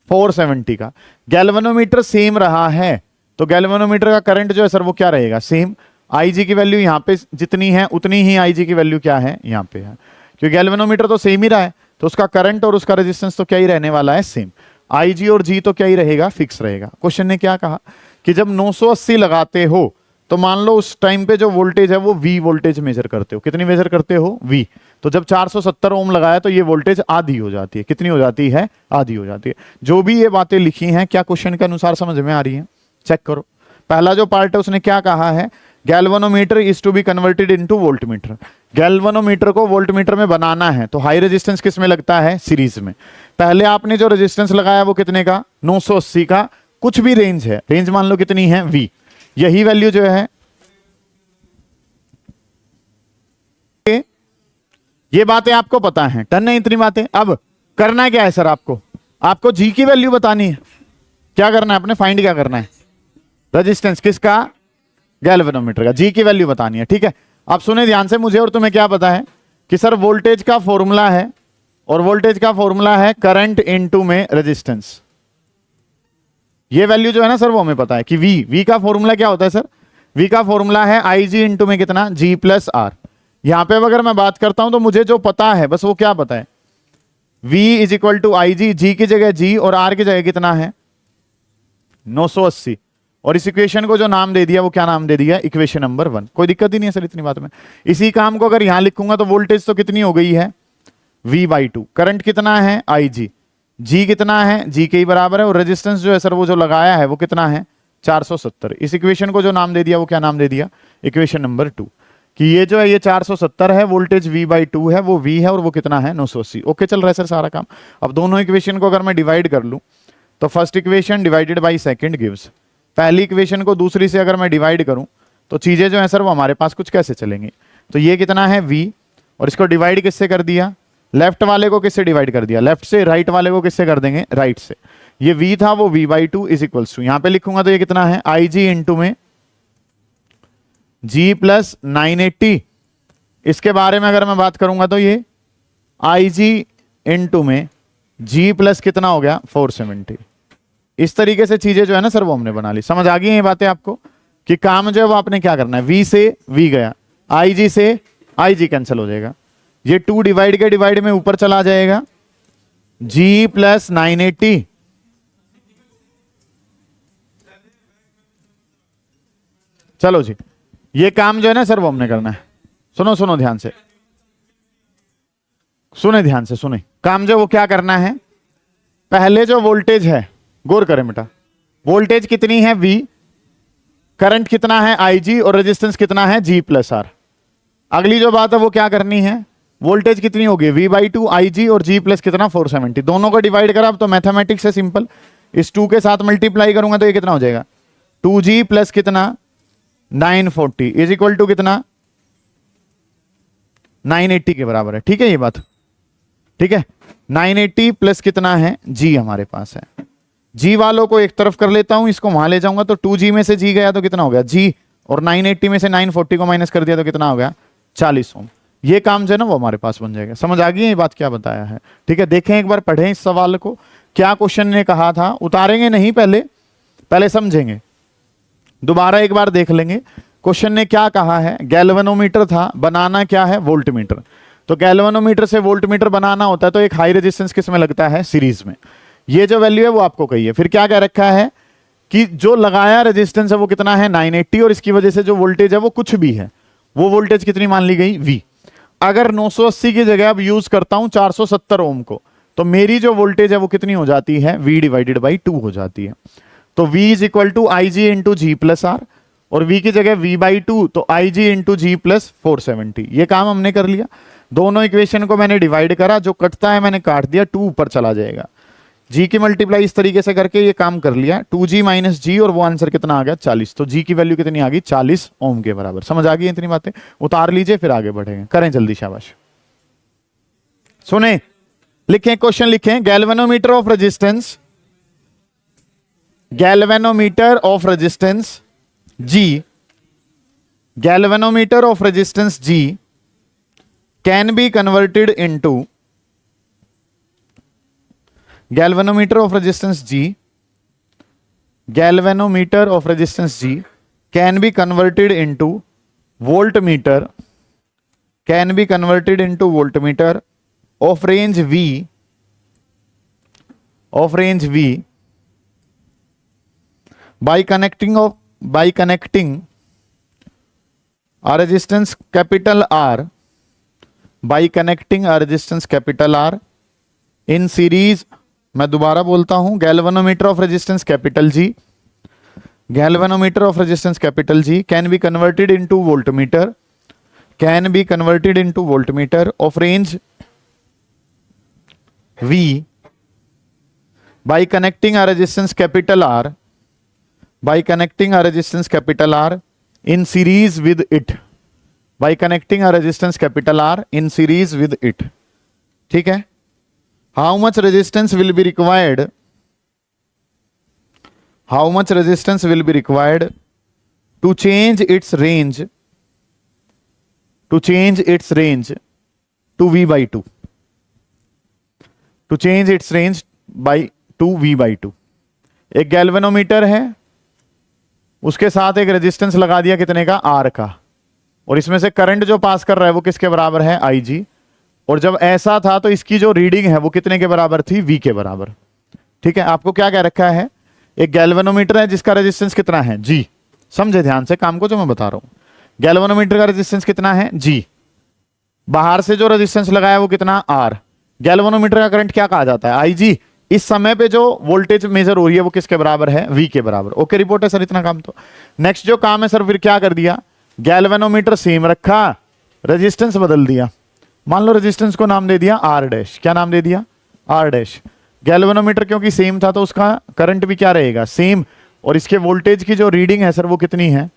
470 का। गैल्वेनोमीटर सेम रहा है, तो गैल्वेनोमीटर का करंट जो है सर वो क्या रहेगा, सेम। IG की वैल्यू यहाँ पे जितनी है उतनी ही IG की वैल्यू क्या है, यहाँ पे है। क्योंकि गैल्वेनोमीटर तो सेम ही रहा है, तो उसका करंट और उसका रेजिस्टेंस तो क्या ही रहने वाला है, सेम। IG और G तो क्या ही रहेगा, फिक्स रहेगा। क्वेश्चन ने क्या कहा कि जब 980 लगाते हो तो मान लो उस टाइम पे जो वोल्टेज है वो V वोल्टेज मेजर करते हो। कितनी मेजर करते हो, V। तो जब 470 ओम लगाया तो ये वोल्टेज आधी हो जाती है। कितनी हो जाती है, आधी हो जाती है। जो भी ये बातें लिखी हैं क्या क्वेश्चन के अनुसार समझ में आ रही हैं, चेक करो। पहला जो पार्ट है उसने क्या कहा है, galvanometer is to be converted into voltmeter. Galvanometer को वोल्टमीटर में बनाना है तो हाई रेजिस्टेंस किस में लगता है, सीरीज में। पहले आपने जो रेजिस्टेंस लगाया वो कितने का, 980 का। कुछ भी रेंज है, रेंज मान लो कितनी है, V। यही वैल्यू जो है, ये बातें आपको पता है, टन है इतनी बातें। अब करना क्या है सर, आपको G की वैल्यू बतानी है। क्या करना है आपने, फाइंड क्या करना है, रेजिस्टेंस किसका, गैल्वेनोमीटर का। G की वैल्यू बतानी है, ठीक है। आप सुने ध्यान से, मुझे और तुम्हें क्या पता है कि सर वोल्टेज का फॉर्मूला है, और वोल्टेज का फॉर्मूला है करंट इनटू में रेजिस्टेंस। ये वैल्यू जो है ना सर वो हमें पता है कि V का फॉर्मूला क्या होता है सर, V का फॉर्मूला है IG इंटू में कितना, G प्लस R। यहां पे अगर मैं बात करता हूं तो मुझे जो पता है बस वो क्या पता है, V is equal to IG, G की जगह G और R की जगह कितना है, 980। और इस इक्वेशन को जो नाम दे दिया वो क्या नाम दे दिया, इक्वेशन नंबर 1। कोई दिक्कत ही नहीं है सर इतनी बात में। इसी काम को अगर यहां लिखूंगा तो वोल्टेज तो कितनी हो गई है, V/2। करंट कितना है, IG। G कितना है, G के ही बराबर है। और रेजिस्टेंस जो है सर वो जो लगाया है वो कितना है, 470। इस इक्वेशन को जो नाम दे दिया वो क्या नाम दे दिया, इक्वेशन नंबर 2। कि ये जो है ये 470 है, वोल्टेज V/2 है, वो V है, और वो कितना है, 980। ओके चल रहा है सर सारा काम। अब दोनों इक्वेशन को अगर मैं डिवाइड कर लूं तो first equation divided by second gives, पहली इक्वेशन को दूसरी से अगर मैं डिवाइड करूं तो चीजें जो है सर वो हमारे पास कुछ कैसे चलेंगी। तो ये कितना है V, और इसको डिवाइड किससे कर दिया, लेफ्ट वाले को किससे डिवाइड कर दिया, लेफ्ट से, राइट वाले को किससे कर देंगे, राइट से। ये V था वो V/2 इज इक्वल्स टू, यहां पे लिखूंगा तो ये कितना है IG इंटू में G प्लस 980। इसके बारे में अगर मैं बात करूंगा तो ये IG इंटू में G प्लस कितना हो गया 470। इस तरीके से चीजें जो है ना सर वो हमने बना ली। समझ आ गई ये बातें आपको कि काम जो है वो आपने क्या करना है, V से V गया, IG से IG कैंसिल हो जाएगा, ये 2 डिवाइड के डिवाइड में ऊपर चला जाएगा, G प्लस 980। चलो जी, ये काम जो है ना सर वो हमने करना है। सुनो सुनो ध्यान से, सुने ध्यान से सुने, काम जो वो क्या करना है, पहले जो वोल्टेज है, गौर करें बेटा, वोल्टेज कितनी है V, करंट कितना है IG, और रेजिस्टेंस कितना है G प्लस R। अगली जो बात है वो क्या करनी है, वोल्टेज कितनी होगी V/2 IG और G प्लस कितना 470, दोनों को डिवाइड करा। अब तो मैथमेटिक्स है सिंपल, इस 2 के साथ मल्टीप्लाई करूंगा तो ये कितना हो जाएगा 2G प्लस कितना 940 इज इक्वल टू कितना 980 के बराबर है। ठीक है ये बात, ठीक है। 980 प्लस कितना है G हमारे पास है, G वालों को एक तरफ कर लेता हूं, इसको वहां ले जाऊंगा तो 2G में से G गया तो कितना हो गया G, और 980 में से 940 को माइनस कर दिया तो कितना हो गया 40 ओम। ये काम जो है ना वो हमारे पास बन जाएगा। समझ आ गई ये बात क्या बताया है, ठीक है। देखें एक बार, पढ़ें इस सवाल को, क्या क्वेश्चन ने कहा था, उतारेंगे नहीं, पहले समझेंगे, दोबारा एक बार देख लेंगे क्वेश्चन ने क्या कहा है। गैल्वेनोमीटर था, बनाना क्या है वोल्टमीटर। तो गैल्वेनोमीटर से वोल्टमीटर बनाना होता है तो एक हाई रेजिस्टेंस किस में लगता है, सीरीज में। ये जो वैल्यू है वो आपको कही है। फिर क्या कह रखा है कि जो लगाया रेजिस्टेंस है वो कितना है 980, और इसकी वजह से जो वोल्टेज है वो कुछ भी है, वो वोल्टेज कितनी मान ली गई V। अगर 980 की जगह अब यूज करता हूं 470 ओम को, तो मेरी जो वोल्टेज है वो कितनी हो जाती है V डिवाइडेड बाई 2 हो जाती है। तो V is equal to IG into G plus R, और V की जगह V/2 तो IG इंटू G प्लस 470। ये काम हमने कर लिया। दोनों इक्वेशन को मैंने डिवाइड करा, जो कटता है मैंने काट दिया, 2 ऊपर चला जाएगा। G की मल्टीप्लाई इस तरीके से करके ये काम कर लिया, 2G माइनस G, और वो आंसर कितना आ गया 40। तो G की वैल्यू कितनी आ गई 40 ओम के बराबर। समझ आ गई इतनी बातें, उतार लीजिए फिर आगे बढ़ेंगे। करें जल्दी, शाबाश। सुने, लिखें क्वेश्चन, लिखें galvanometer of resistance, galvanometer of resistance G, galvanometer of resistance G can be converted into, galvanometer of resistance G, galvanometer of resistance G can be converted into voltmeter, can be converted into voltmeter of range V, of range V by connecting a resistance capital R, by connecting a resistance capital R in series। मैं दोबारा बोलता हूं, galvanometer of resistance capital G, galvanometer of resistance capital G can be converted into voltmeter, can be converted into voltmeter of range V by connecting a resistance capital R, by connecting a resistance capital R in series with it, by connecting a resistance capital R in series with it। ठीक है। How much resistance will be required, how much resistance will be required to change its range, to change its range to V/2, to change its range by to V/2। एक galvanometer है, उसके साथ एक resistance लगा दिया कितने का R का, और इसमें से करंट जो पास कर रहा है वो किसके बराबर है IG, और जब ऐसा था तो इसकी जो रीडिंग है वो कितने के बराबर थी V के बराबर। ठीक है। आपको क्या कह रखा है, एक गैल्वेनोमीटर है जिसका रेजिस्टेंस कितना है G। समझे ध्यान से काम को जो मैं बता रहा हूं, गैल्वेनोमीटर का रेजिस्टेंस कितना है G, बाहर से जो रेजिस्टेंस लगाया वो कितना R, गैल्वेनोमीटर का करंट क्या कहा जाता है IG। इस समय पे जो वोल्टेज मेजर हो रही है वो किसके बराबर है V के बराबर। ओके रिपोर्ट है सर, इतना काम। तो नेक्स्ट जो काम है सर, फिर क्या कर दिया, गैल्वेनोमीटर सेम रखा, रेजिस्टेंस बदल दिया। मान लो रेजिस्टेंस को नाम दे दिया R डैश, क्या नाम दे दिया R डैश। गैल्वेनोमीटर क्योंकि सेम था तो उसका करंट भी क्या रहेगा सेम, और इसके वोल्टेज की जो रीडिंग है सर वो कितनी है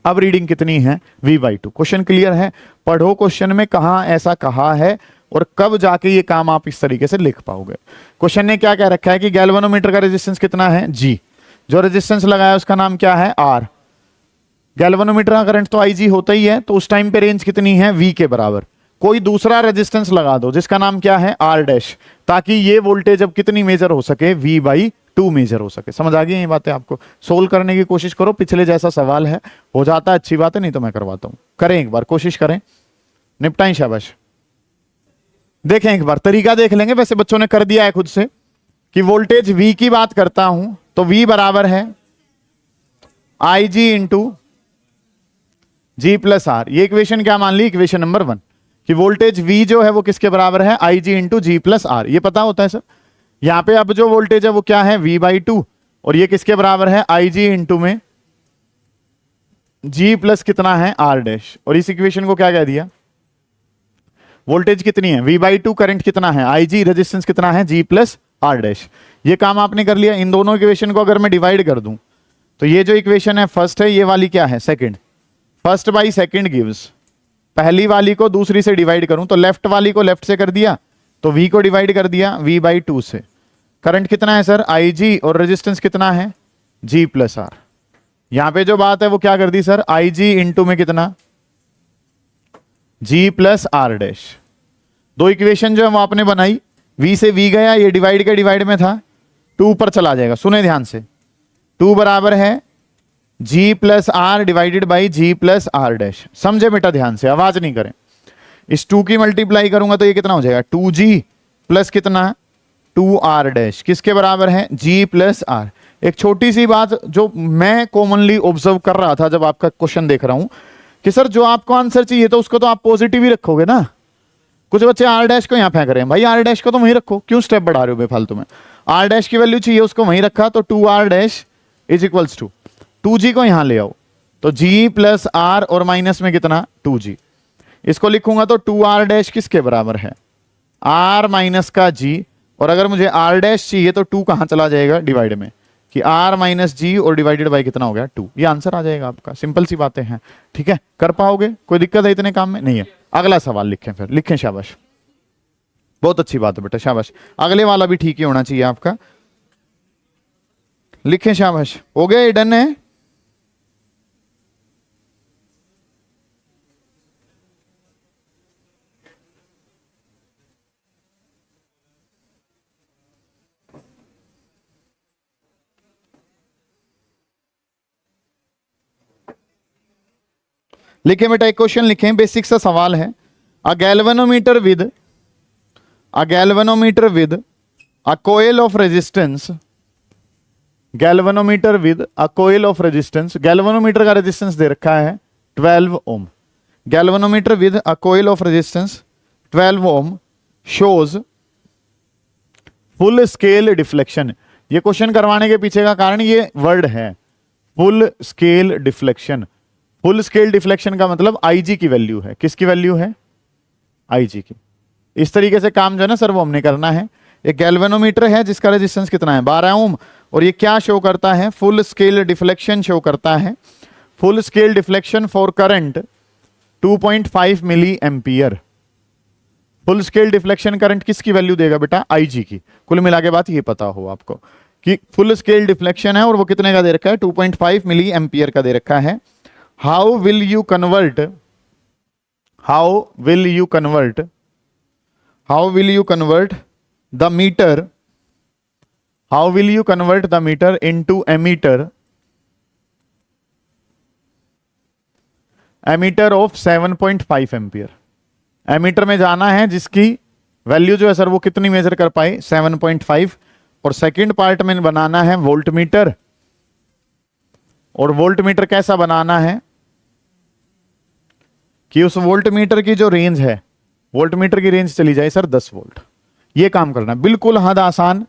अब रीडिंग कितनी है, V/2। क्वेश्चन क्लियर है? पढ़ो क्वेश्चन में कहां ऐसा कहा है और कब जाके ये काम आप इस तरीके से लिख पाओगे। क्वेश्चन ने क्या कह रखा है कि गैल्वेनोमीटर का रेजिस्टेंस कितना है, G। जो रेजिस्टेंस लगाया उसका नाम क्या है, R। गैल्वेनोमीटर का करंट तो IG होता ही है, तो उस टाइम पे रेंज कितनी है, V के बराबर। कोई दूसरा रेजिस्टेंस लगा दो जिसका नाम क्या है, R', ताकि ये वोल्टेज अब कितनी मेजर हो सके, V/2 मेजर हो सके। समझ आ गई ये बातें आपको? सोल्व करने की कोशिश करो, पिछले जैसा सवाल है, हो जाता है अच्छी बात है, नहीं तो मैं करवाता हूं। करें एक बार, कोशिश करें, निपटाएं, शाबाश। देखें एक बार, तरीका देख लेंगे। वैसे बच्चों ने कर दिया है खुद से कि वोल्टेज V की बात करता हूं तो V बराबर है IG इंटू G+R। ये इक्वेशन क्या मान ली, इक्वेशन नंबर 1, कि वोल्टेज V जो है वो किसके बराबर है, IG इंटू G+R। ये पता होता है सर। यहां पे अब जो वोल्टेज है वो क्या है, V/2, और ये किसके बराबर है, IG इंटू में G प्लस कितना है, R'। और इस इक्वेशन को क्या कह दिया, वोल्टेज कितनी है, V/2, करंट कितना है, IG, रेजिस्टेंस कितना है, G+R'। ये काम आपने कर लिया। इन दोनों इक्वेशन को अगर मैं डिवाइड कर दूं तो ये जो इक्वेशन है फर्स्ट है, ये वाली क्या है, second. First by second gives, पहली वाली को दूसरी से डिवाइड करूं तो लेफ्ट वाली को लेफ्ट से कर दिया, तो V को डिवाइड कर दिया V/2 से। करंट कितना है सर, IG, और रेजिस्टेंस कितना है, G+R। यहां पे जो बात है वो क्या कर दी सर, IG इंटू में कितना, G+R'। दो इक्वेशन जो है वो आपने बनाई, V से V गया, ये डिवाइड के डिवाइड में था, 2 ऊपर चला जाएगा। सुने ध्यान से, 2 बराबर है G+R डिवाइडेड बाई G+R'। समझे बेटा ध्यान से, आवाज नहीं करें। इस 2 की मल्टीप्लाई करूंगा तो ये कितना हो जाएगा, 2G प्लस कितना, 2R', किसके बराबर है, G+R। एक छोटी सी बात जो मैं कॉमनली ऑब्जर्व कर रहा था जब आपका क्वेश्चन देख रहा हूं, कि सर जो आपको आंसर चाहिए तो उसको तो आप पॉजिटिव ही रखोगे ना। कुछ बच्चे R' को यहां फेंक रहे हैं, भाई R' को तो वहीं रखो, क्यों स्टेप बढ़ा रहे हो बेफालतू में। R' की वैल्यू चाहिए, उसको वहीं रखा, तो 2R' is equals to 2G को यहां ले आओ, तो G+R और माइनस में कितना, 2G। इसको लिखूंगा तो 2R' किसके बराबर है, R माइनस का G। और अगर मुझे R' चाहिए तो 2 कहां चला जाएगा, डिवाइड में, कि R माइनस G और डिवाइडेड बाई कितना हो गया, 2। ये आंसर आ जाएगा आपका। सिंपल सी बातें हैं, ठीक है, कर पाओगे, कोई दिक्कत है इतने काम में, नहीं है। अगला सवाल लिखें, फिर लिखें, शाबाश, बहुत अच्छी बात है बेटा, शाबाश। अगले वाला भी ठीक ही होना चाहिए आपका, लिखें, शाबाश। हो गया, ये डन है। लिखें बेटा, एक क्वेश्चन लिखें, बेसिक सा सवाल है। A galvanometer with a coil of resistance, galvanometer with a coil of resistance, galvanometer का रेजिस्टेंस दे रखा है 12 ohm. Galvanometer with a coil of resistance 12 ohm shows full scale deflection. ये क्वेश्चन करवाने के पीछे का कारण ये वर्ड है, full scale deflection. Full scale deflection का मतलब IG की वैल्यू है, किसकी वैल्यू है, IG की। इस तरीके से काम जो है ना सर वो हमने करना है। एक गैल्वेनोमीटर है जिसका रेजिस्टेंस कितना है, 12 ओम, और ये क्या शो करता है, फुल स्केल डिफ्लेक्शन शो करता है। Full scale deflection for current 2.5 milliampere. Full scale deflection current किसकी वैल्यू देगा बेटा, IG की। कुल मिला के बात ये पता हो आपको कि फुल स्केल डिफ्लेक्शन है और वो कितने का दे रखा है, 2.5 मिली एम्पियर का दे रखा है। How will you convert the meter, how will you convert the meter into ammeter of 7.5 ampere. Ammeter में जाना है जिसकी वैल्यू जो है सर वो कितनी मेजर कर पाए, 7.5। और सेकंड पार्ट में बनाना है वोल्ट मीटर, और वोल्ट मीटर कैसा बनाना है कि उस वोल्ट मीटर की जो रेंज है, वोल्ट मीटर की रेंज चली जाए सर 10 वोल्ट। ये काम करना है, बिल्कुल हद आसान,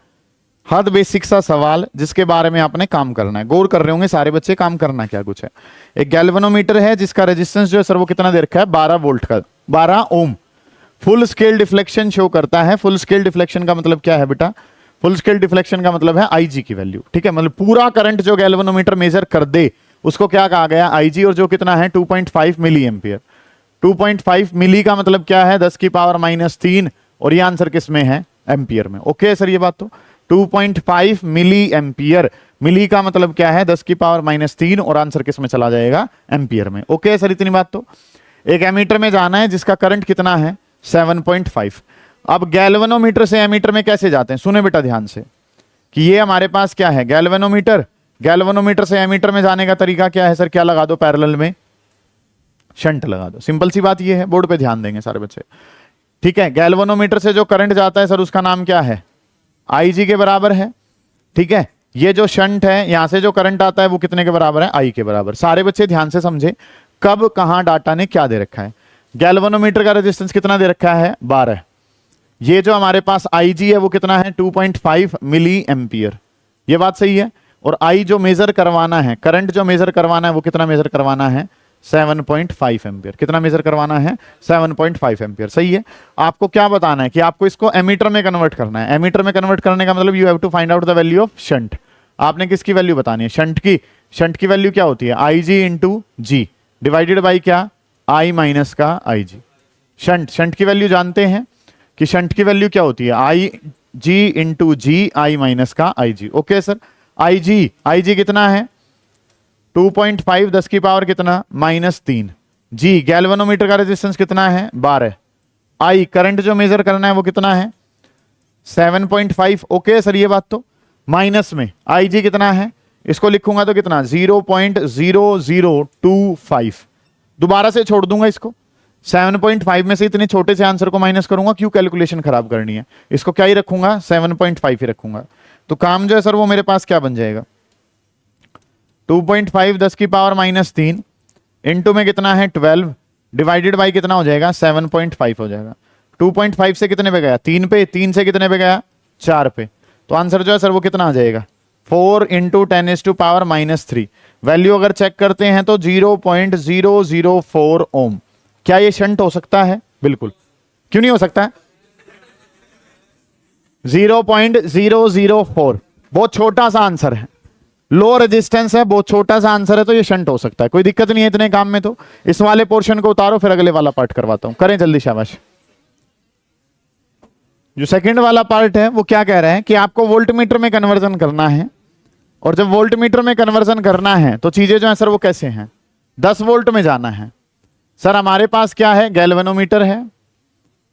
हद बेसिक सा सवाल जिसके बारे में आपने काम करना है। गौर कर रहे होंगे सारे बच्चे, काम करना क्या कुछ है। एक गैल्वेनोमीटर है जिसका रेजिस्टेंस जो है सर वो कितना दे रखा है, 12 वोल्ट का, 12 ओम। फुल स्केल डिफ्लेक्शन शो करता है। फुल स्केल डिफ्लेक्शन का मतलब क्या है बेटा, फुल स्केल डिफ्लेक्शन का मतलब है IG की वैल्यू, ठीक है। मतलब पूरा करंट जो गैल्वेनोमीटर मेजर कर दे उसको क्या कहा गया, IG, और जो कितना है 2.5 मिली एम्पियर। 2.5 मिली का मतलब क्या है, 10 की पावर -3, और ये आंसर किस में है, एम्पियर में। ओके सर, ये बात तो 2.5 मिली एम्पियर, मिली का मतलब क्या है 10 की पावर -3, और आंसर किस में चला जाएगा, एम्पियर में। ओके सर, इतनी बात तो। एक एमीटर में जाना है जिसका करंट कितना है 7.5। अब गैल्वेनोमीटर से एमीटर में कैसे जाते हैं, सुने बेटा ध्यान से, कि ये हमारे पास क्या है गैल्वेनोमीटर, गैल्वेनोमीटर से एमीटर में जाने का तरीका क्या है सर, क्या लगा दो पैरेलल में, शंट लगा दो। सिंपल सी बात ये है, बोर्ड पे ध्यान देंगे सारे बच्चे। ठीक है, गैल्वेनोमीटर से जो करंट जाता है सर उसका नाम क्या है, IG के बराबर है। ठीक है, ये जो शंट है यहां से जो करंट आता है वो कितने के बराबर है, I के बराबर। सारे बच्चे ध्यान से समझे, कब कहां डाटा ने क्या दे रखा है। गैल्वेनोमीटर का रेजिस्टेंस कितना दे रखा है 12। ये जो हमारे पास IG है वो कितना है 2.5 मिली एम्पियर, ये बात सही है। और I जो मेजर करवाना है, करंट जो मेजर करवाना है वो कितना मेजर करवाना है 7.5 एम्पियर। कितना मेजर करवाना है 7.5 एम्पियर, सही है। आपको क्या बताना है कि आपको इसको एमीटर में कन्वर्ट करना है। एमीटर में कन्वर्ट करने का मतलब you have to find out the value of shunt. आपने किसकी वैल्यू बतानी है, शंट की। शंट की वैल्यू क्या होती है, IG into G divided by क्या, I माइनस का IG। शंट की वैल्यू जानते हैं कि शंट की वैल्यू क्या होती है, IG into G, I minus का IG। ओके सर, IG कितना है 2.5, 10 की पावर कितना -3। जी गैल्वेनोमीटर का रेजिस्टेंस कितना है 12। I करंट जो मेजर करना है वो कितना है 7.5। ओके सर, ये बात तो। माइनस में IG कितना है, इसको लिखूंगा तो कितना 0.0025। दोबारा से छोड़ दूंगा इसको, 7.5 में से इतने छोटे से आंसर को माइनस करूंगा, क्यों कैलकुलेशन खराब करनी है, इसको क्या ही रखूंगा 7.5 ही रखूंगा। तो काम जो है सर वो मेरे पास क्या बन जाएगा 2.5, 10 की पावर -3 इंटू में कितना है 12 डिवाइडेड बाई कितना हो जाएगा 7.5 हो जाएगा। 2.5 से कितने पे गया 3 पे, 3 से कितने पे गया 4 पे। तो आंसर जो है सर वो कितना आ जाएगा 4 इंटू 10⁻⁻³ -3। वैल्यू अगर चेक करते हैं तो 0.004 ओम। क्या ये शंट हो सकता है, बिल्कुल, क्यों नहीं हो सकता है 0.004 बहुत छोटा सा आंसर है, लो रेजिस्टेंस है, बहुत छोटा सा आंसर है, तो ये शंट हो सकता है, कोई दिक्कत नहीं है इतने काम में। तो इस वाले पोर्शन को उतारो, फिर अगले वाला पार्ट करवाता हूं, करें जल्दी, शाबाश। जो सेकंड वाला पार्ट है वो क्या कह रहा है कि आपको वोल्टमीटर में कन्वर्जन करना है, और जब वोल्टमीटर में कन्वर्जन करना है तो चीजें जो है सर वो कैसे हैं 10 वोल्ट में जाना है। सर हमारे पास क्या है गैल्वेनोमीटर है,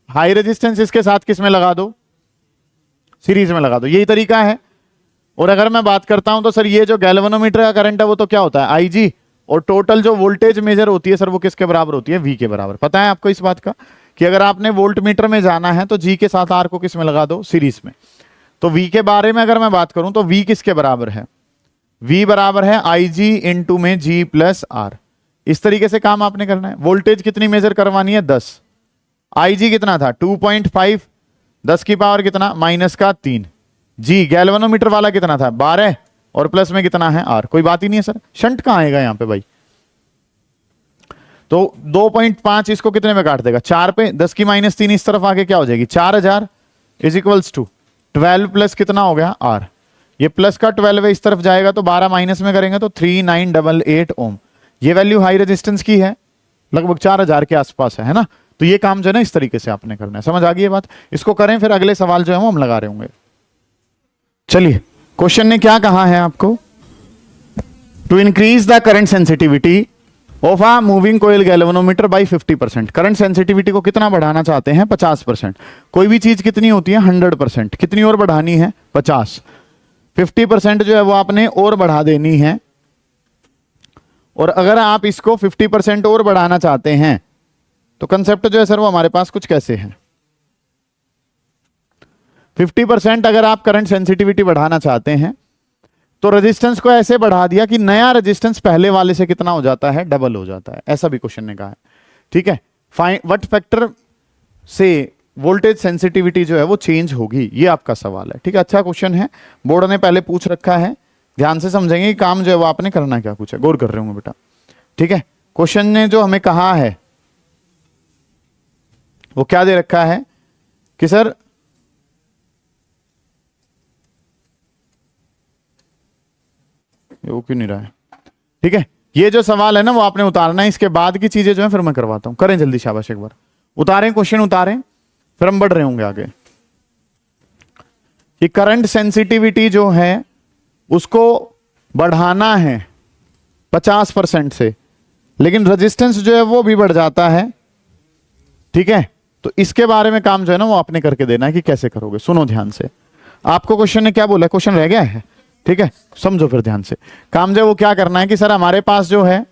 हाई रेजिस्टेंस इसके साथ किस में लगा दो, सीरीज में लगा दो, यही तरीका है। और अगर मैं बात करता हूं तो सर ये जो गैल्वेनोमीटर का करंट है वो तो क्या होता है IG, और टोटल जो वोल्टेज मेजर होती है सर वो किसके बराबर होती है V के बराबर। पता है आपको इस बात का कि अगर आपने वोल्ट मीटर में जाना है तो G के साथ R को किस में लगा दो, सीरीज में। तो V के बारे में अगर मैं बात करूं तो V किसके बराबर है, V बराबर है IG इंटू में G प्लस R। इस तरीके से काम आपने करना है। वोल्टेज कितनी मेजर करवानी है 10, IG कितना था 2.5, 10 की पावर कितना -3, G गैल्वेनोमीटर वाला कितना था 12, और प्लस में कितना है R। कोई बात ही नहीं है सर, शंट कहां आएगा यहां पे भाई। तो 2.5 इसको कितने में काट देगा 4 पे, 10 की -3 इस तरफ आके क्या हो जाएगी 4000 इज इक्वल्स टू 12 प्लस कितना हो गया R। ये प्लस का 12 है, इस तरफ जाएगा तो 12 माइनस में करेंगे तो 3988 ओम। ये वैल्यू हाई रेजिस्टेंस की है, लगभग 4000 के आसपास है ना। तो ये काम जो है ना इस तरीके से आपने करना है, समझ आ गई ये बात। इसको करें, फिर अगले सवाल जो है वो हम लगा रहे होंगे। चलिए, क्वेश्चन ने क्या कहा है आपको, to increase the current sensitivity of a moving coil galvanometer by 50%। Current sensitivity को कितना बढ़ाना चाहते हैं 50%। कोई भी चीज कितनी होती है 100%, कितनी और बढ़ानी है 50। 50% जो है वो आपने और बढ़ा देनी है। और अगर आप इसको 50% और बढ़ाना चाहते हैं तो कंसेप्ट जो है सर वो हमारे पास कुछ कैसे है। 50% अगर आप करंट सेंसिटिविटी बढ़ाना चाहते हैं तो रेजिस्टेंस को ऐसे बढ़ा दिया कि नया रेजिस्टेंस पहले वाले से कितना हो जाता है, डबल हो जाता है। ऐसा भी क्वेश्चन ने कहा है, ठीक है। व्हाट फैक्टर से वोल्टेज सेंसिटिविटी जो है वो चेंज होगी, ये आपका सवाल है, ठीक है। अच्छा क्वेश्चन है, बोर्ड ने पहले पूछ रखा है, ध्यान से समझेंगे कि काम जो है वो आपने करना क्या कुछ है, गौर कर रहे होंगे बेटा, ठीक है। क्वेश्चन ने जो हमें कहा है वो क्या दे रखा है कि सर वो क्यों नहीं रहा है, ठीक है। ये जो सवाल है ना वो आपने उतारना है, इसके बाद की चीजें जो है फिर मैं करवाता हूं। करें जल्दी, शाबाश, एक बार उतारें, क्वेश्चन उतारें, फिर हम बढ़ रहे होंगे आगे। कि करंट सेंसिटिविटी जो है उसको बढ़ाना है 50% से, लेकिन रेजिस्टेंस जो है वो भी बढ़ जाता है, ठीक है। तो इसके बारे में काम जो है ना वो आपने करके देना है कि कैसे करोगे। सुनो ध्यान से, आपको क्वेश्चन ने क्या बोला, क्वेश्चन रह गया है, ठीक है, समझो फिर ध्यान से। काम जो है वो क्या करना है कि सर हमारे पास जो है,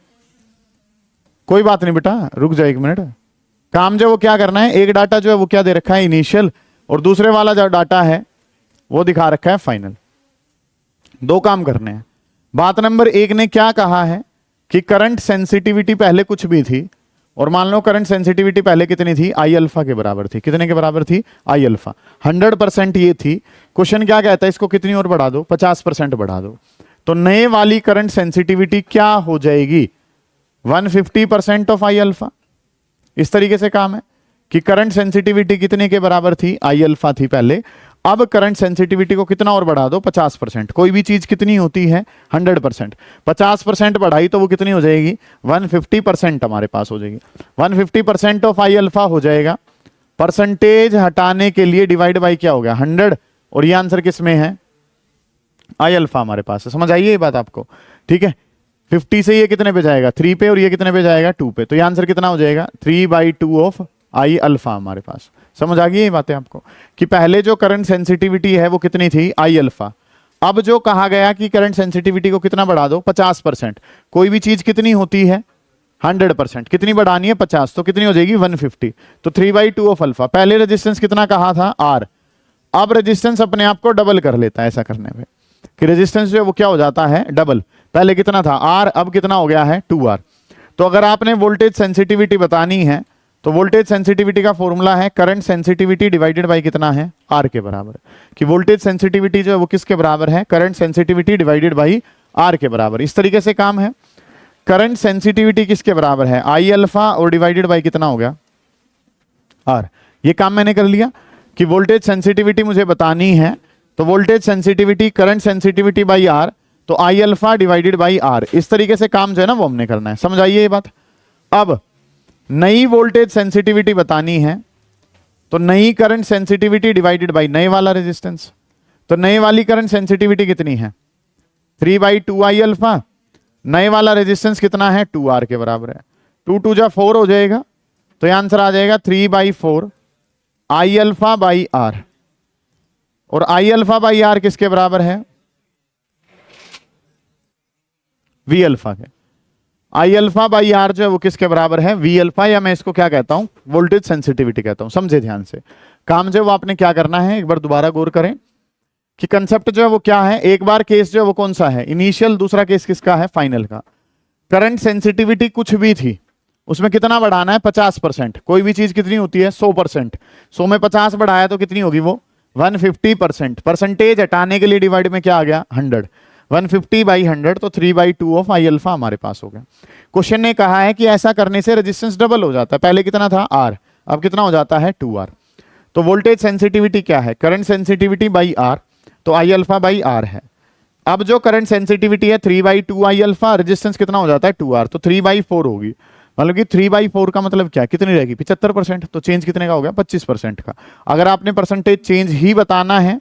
कोई बात नहीं बेटा रुक जाए 1 मिनट। काम जो वो क्या करना है, एक डाटा जो है वो क्या दे रखा है, इनिशियल, और दूसरे वाला जो डाटा है वो दिखा रखा है फाइनल। दो काम करने हैं। बात नंबर 1 ने क्या कहा है कि करंट सेंसिटिविटी पहले कुछ भी थी, और मान लो करंट सेंसिटिविटी पहले कितनी थी, आई अल्फा के बराबर थी। कितने के बराबर थी, आई अल्फा। 100% ये थी। क्वेश्चन क्या कहता है, इसको कितनी और बढ़ा दो, 50% बढ़ा दो। तो नए वाली करंट सेंसिटिविटी क्या हो जाएगी, 150% ऑफ आई अल्फा। इस तरीके से काम है कि करंट सेंसिटिविटी कितने के बराबर थी, आई अल्फा थी पहले, अब करंट सेंसिटिविटी को कितना और बढ़ा दो, 50%। कोई भी चीज कितनी होती है, 100%। 50% बढ़ाई तो वो कितनी हो जाएगी, 150% हमारे पास हो जाएगी। 150% ऑफ आई अल्फा हो जाएगा। परसेंटेज हटाने के लिए डिवाइड बाई क्या हो गया, 100, और ये आंसर किस में है, आई अल्फा हमारे पास है। समझ आइए ये बात आपको, ठीक है। 50 से ये कितने पे जाएगा, 3 पे, और ये कितने पे जाएगा, 2 पे। तो ये आंसर कितना हो जाएगा, 3/2 ऑफ आई अल्फा हमारे पास। समझ आ गई ये बातें आपको, कि पहले जो करंट सेंसिटिविटी है वो कितनी थी, आई अल्फा। अब जो कहा गया कि करंट सेंसिटिविटी को कितना बढ़ा दो, 50%। कोई भी चीज कितनी होती है, 100%। कितनी बढ़ानी है, 50, तो कितनी हो जाएगी, 150। तो 3/2 ऑफ अल्फा। पहले रेजिस्टेंस कितना कहा था, R। अब रेजिस्टेंस अपने आप को डबल कर लेता है ऐसा करने पे, कि रेजिस्टेंस जो है वो क्या हो जाता है, डबल। पहले कितना था, R, अब कितना हो गया है, 2R। तो अगर आपने वोल्टेज सेंसिटिविटी बतानी है तो वोल्टेज सेंसिटिविटी का फॉर्मूला है करंट सेंसिटिविटी डिवाइडेड बाय कितना है, R के बराबर। कि वोल्टेज सेंसिटिविटी जो है वो किसके बराबर है, current sensitivity divided by R के बराबर। इस तरीके से काम है। करंट सेंसिटिविटी किसके बराबर है, आई अल्फा, और डिवाइडेड बाय कितना हो गया, R। ये काम मैंने कर लिया कि वोल्टेज सेंसिटिविटी मुझे बतानी है, तो voltage sensitivity current sensitivity by R, तो आई अल्फा डिवाइडेड बाई R। इस तरीके से काम जो है ना वो हमने करना है। समझ आइए ये बात। अब नई वोल्टेज सेंसिटिविटी बतानी है, तो नई करंट सेंसिटिविटी डिवाइडेड बाई नए वाला रेजिस्टेंस। तो नए वाली करंट सेंसिटिविटी कितनी है, 3/2 आई अल्फा। नए वाला रेजिस्टेंस कितना है, 2R के बराबर है। 2 2 जा 4 हो जाएगा, तो ये आंसर आ जाएगा 3/4 आई अल्फा बाई R। और आई अल्फा बाई R किसके बराबर है, वी अल्फा के। आई अल्फा बाई R जो है वो किसके बराबर है, वी अल्फा, या मैं इसको क्या कहता हूं, वोल्टेज सेंसिटिविटी कहता हूं। समझे ध्यान से। काम जो है वो आपने क्या करना है, एक बार दोबारा गौर करें कि कंसेप्ट जो है वो क्या है। एक बार केस जो है वो कौन सा है, इनिशियल। दूसरा केस किसका है, फाइनल का। करंट सेंसिटिविटी कुछ भी थी, उसमें कितना बढ़ाना है, 50%। कोई भी चीज कितनी होती है, 100%। 100 में 50 बढ़ाया तो कितनी होगी वो, 150%। परसेंटेज हटाने के लिए डिवाइड में क्या आ गया, 100। 150/100, तो 3/2 ऑफ आई अल्फा हमारे पास हो गया। क्वेश्चन ने कहा है कि ऐसा करने से रेजिस्टेंस डबल हो जाता है। पहले कितना था, R, अब कितना हो जाता है, 2R। तो वोल्टेज सेंसिटिविटी क्या है, करंट सेंसिटिविटी बाई R, तो आई अल्फा बाई R है। अब जो करंट सेंसिटिविटी है 3/2 आई अल्फा, रेजिस्टेंस कितना हो जाता है, 2R, तो 3/4 होगी। मतलब कि 3/4 का मतलब क्या, कितनी रहेगी, 75%। तो चेंज कितने का हो गया, 25% का। अगर आपने परसेंटेज चेंज ही बताना है,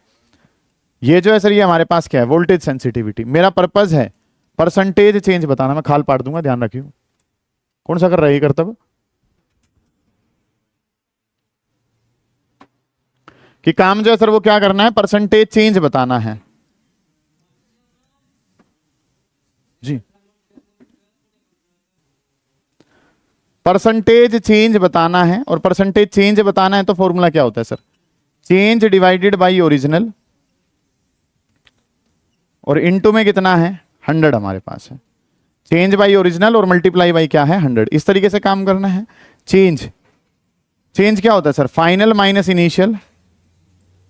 ये जो है सर ये हमारे पास क्या है, वोल्टेज सेंसिटिविटी। मेरा पर्पज है परसेंटेज चेंज बताना। मैं खाल पाट दूंगा, ध्यान रखियो। कौन सा कर रहा है ये कर्तव्य, कि काम जो है सर वो क्या करना है, परसेंटेज चेंज बताना है जी। परसेंटेज चेंज बताना है, और परसेंटेज चेंज बताना है तो फॉर्मूला क्या होता है sir, change divided by original, और इनटू में कितना है, 100 हमारे पास है। चेंज बाई ओरिजिनल और मल्टीप्लाई बाई क्या है, 100। इस तरीके से काम करना है। चेंज क्या होता है sir, final minus initial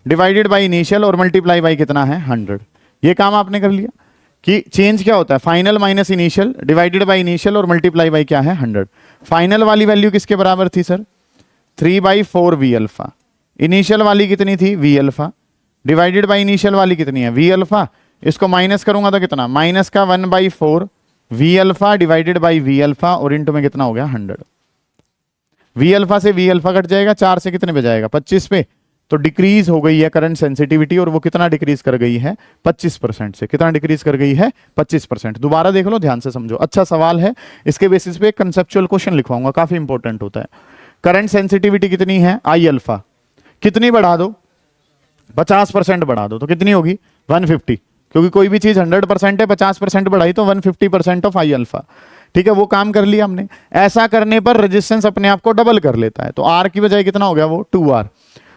divided by initial, और मल्टीप्लाई बाई कितना है, 100। ये काम आपने कर लिया कि चेंज क्या होता है, final minus initial divided by initial, और मल्टीप्लाई बाई क्या है, 100। फाइनल वाली वैल्यू किसके बराबर थी सर, 3/4 वी अल्फा। इनिशियल वाली कितनी थी, V alpha, divided by initial वाली कितनी है, वी अल्फा। इसको माइनस करूंगा तो कितना, माइनस का 1/4 V alpha divided by V alpha और इंटू में कितना हो गया 100। वी अल्फा से वी अल्फा कट जाएगा, 4 से कितने पे जाएगा 25 पे, तो डिक्रीज हो गई है करंट सेंसिटिविटी, और वो कितना डिक्रीज कर गई है 25% से। कितना डिक्रीज कर गई है 25%। दोबारा देख लो, ध्यान से समझो, अच्छा सवाल है। इसके बेसिस पे कंसेप्चुअल क्वेश्चन लिखवाऊंगा, काफी इंपॉर्टेंट होता है। करंट सेंसिटिविटी कितनी है आई अल्फा, कितनी बढ़ा दो 50% बढ़ा दो तो कितनी होगी 150, क्योंकि कोई भी चीज 100% है, 50% बढ़ाई तो 150% ऑफ आई अल्फा। ठीक है, वो काम कर लिया हमने। ऐसा करने पर रेजिस्टेंस अपने आप को डबल कर लेता है, तो आर की बजाय कितना हो गया वो 2R।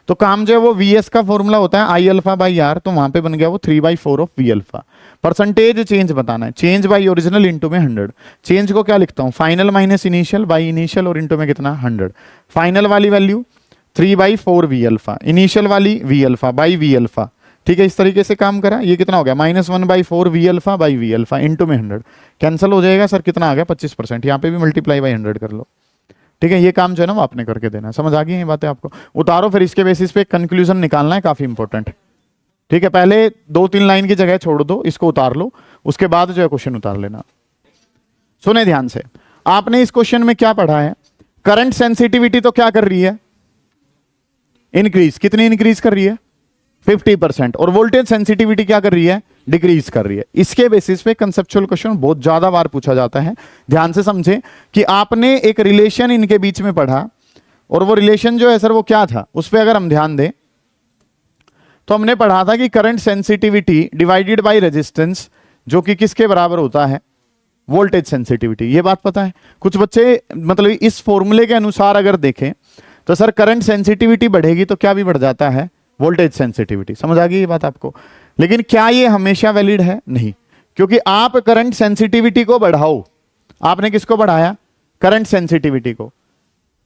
तो काम जो है वो वीएस का फॉर्मूला होता है आई अल्फा बाई आर, तो वहां पे बन गया वो 3/4 of V alpha. Percentage change बताना है, चेंज बाई ओरिजिनल इंटू में 100। चेंज को क्या लिखता हूं, final minus initial by initial और इंटू में कितना 100। फाइनल वाली वैल्यू 3/4 वी अल्फा, इनिशियल वाली V alpha by V alpha. ठीक है, इस तरीके से काम करा। ये कितना हो गया -1/4 V alpha by V alpha into में 100। कैंसिल हो जाएगा सर, कितना आ गया 25%। यहाँ पे भी मल्टीप्लाई बाई 100 कर लो। ठीक है, ये काम जो है ना वो आपने करके देना है। समझ आ गई ये बातें आपको? उतारो, फिर इसके बेसिस पे कंक्लूजन निकालना है, काफी इंपॉर्टेंट। ठीक है, पहले 2-3 लाइन की जगह छोड़ दो, इसको उतार लो, उसके बाद जो है क्वेश्चन उतार लेना। सुने ध्यान से, आपने इस क्वेश्चन में क्या पढ़ा है, करंट सेंसिटिविटी तो क्या कर रही है इंक्रीज, कितनी इंक्रीज कर रही है 50%, और वोल्टेज सेंसिटिविटी क्या कर रही है डिक्रीज कर रही है। इसके बेसिस पे कंसेप्चुअल क्वेश्चन बहुत ज्यादा बार पूछा जाता है। ध्यान से समझे कि आपने एक रिलेशन इनके बीच में पढ़ा, और वो रिलेशन जो है सर वो क्या था, उस पर अगर हम ध्यान दें तो हमने पढ़ा था कि current sensitivity divided by resistance, जो कि किसके बराबर होता है वोल्टेज सेंसिटिविटी। ये बात पता है? कुछ बच्चे मतलब इस फॉर्मूले के अनुसार अगर देखें तो सर करंट सेंसिटिविटी बढ़ेगी तो क्या भी बढ़ जाता है वोल्टेज सेंसिटिविटी। समझ आ गई ये बात आपको? लेकिन क्या ये हमेशा वैलिड है? नहीं, क्योंकि आप करंट सेंसिटिविटी को बढ़ाओ, आपने किसको बढ़ाया करंट सेंसिटिविटी को,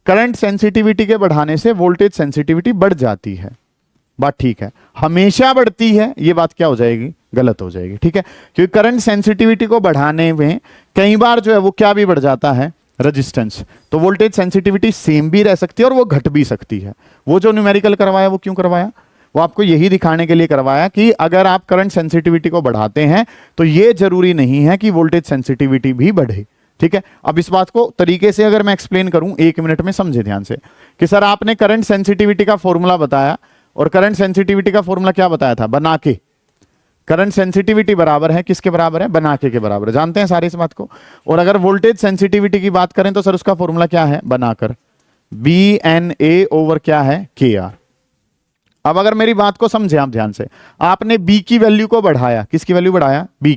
करंट सेंसिटिविटी के बढ़ाने से वोल्टेज सेंसिटिविटी बढ़ जाती है। बात ठीक है, हमेशा बढ़ती है ये बात क्या हो जाएगी गलत हो जाएगी। ठीक है, क्योंकि करंट सेंसिटिविटी को बढ़ाने में कई बार जो है वो क्या भी बढ़ जाता है रेजिस्टेंस, तो वोल्टेज सेंसिटिविटी सेम भी रह सकती है और वो घट भी सकती है। वो जो न्यूमेरिकल करवाया वो क्यों करवाया, वो आपको यही दिखाने के लिए करवाया कि अगर आप करंट सेंसिटिविटी को बढ़ाते हैं तो ये जरूरी नहीं है कि वोल्टेज सेंसिटिविटी भी बढ़े। ठीक है, अब इस बात को तरीके से अगर मैं एक्सप्लेन करूं 1 मिनट में, समझे ध्यान से कि सर आपने करंट सेंसिटिविटी का फॉर्मूला बताया, और करंट सेंसिटिविटी का फॉर्मूला क्या बताया था बना के। करंट सेंसिटिविटी बराबर है किसके बराबर है बना के बराबर है, जानते हैं सारी इस बात को। और अगर वोल्टेज सेंसिटिविटी की बात करें तो सर उसका फॉर्मूला क्या है बनाकर, BNA ओवर क्या है KR। अब अगर मेरी बात को समझे आप ध्यान से, आपने B की वैल्यू को बढ़ाया, किसकी वैल्यू बढ़ाया B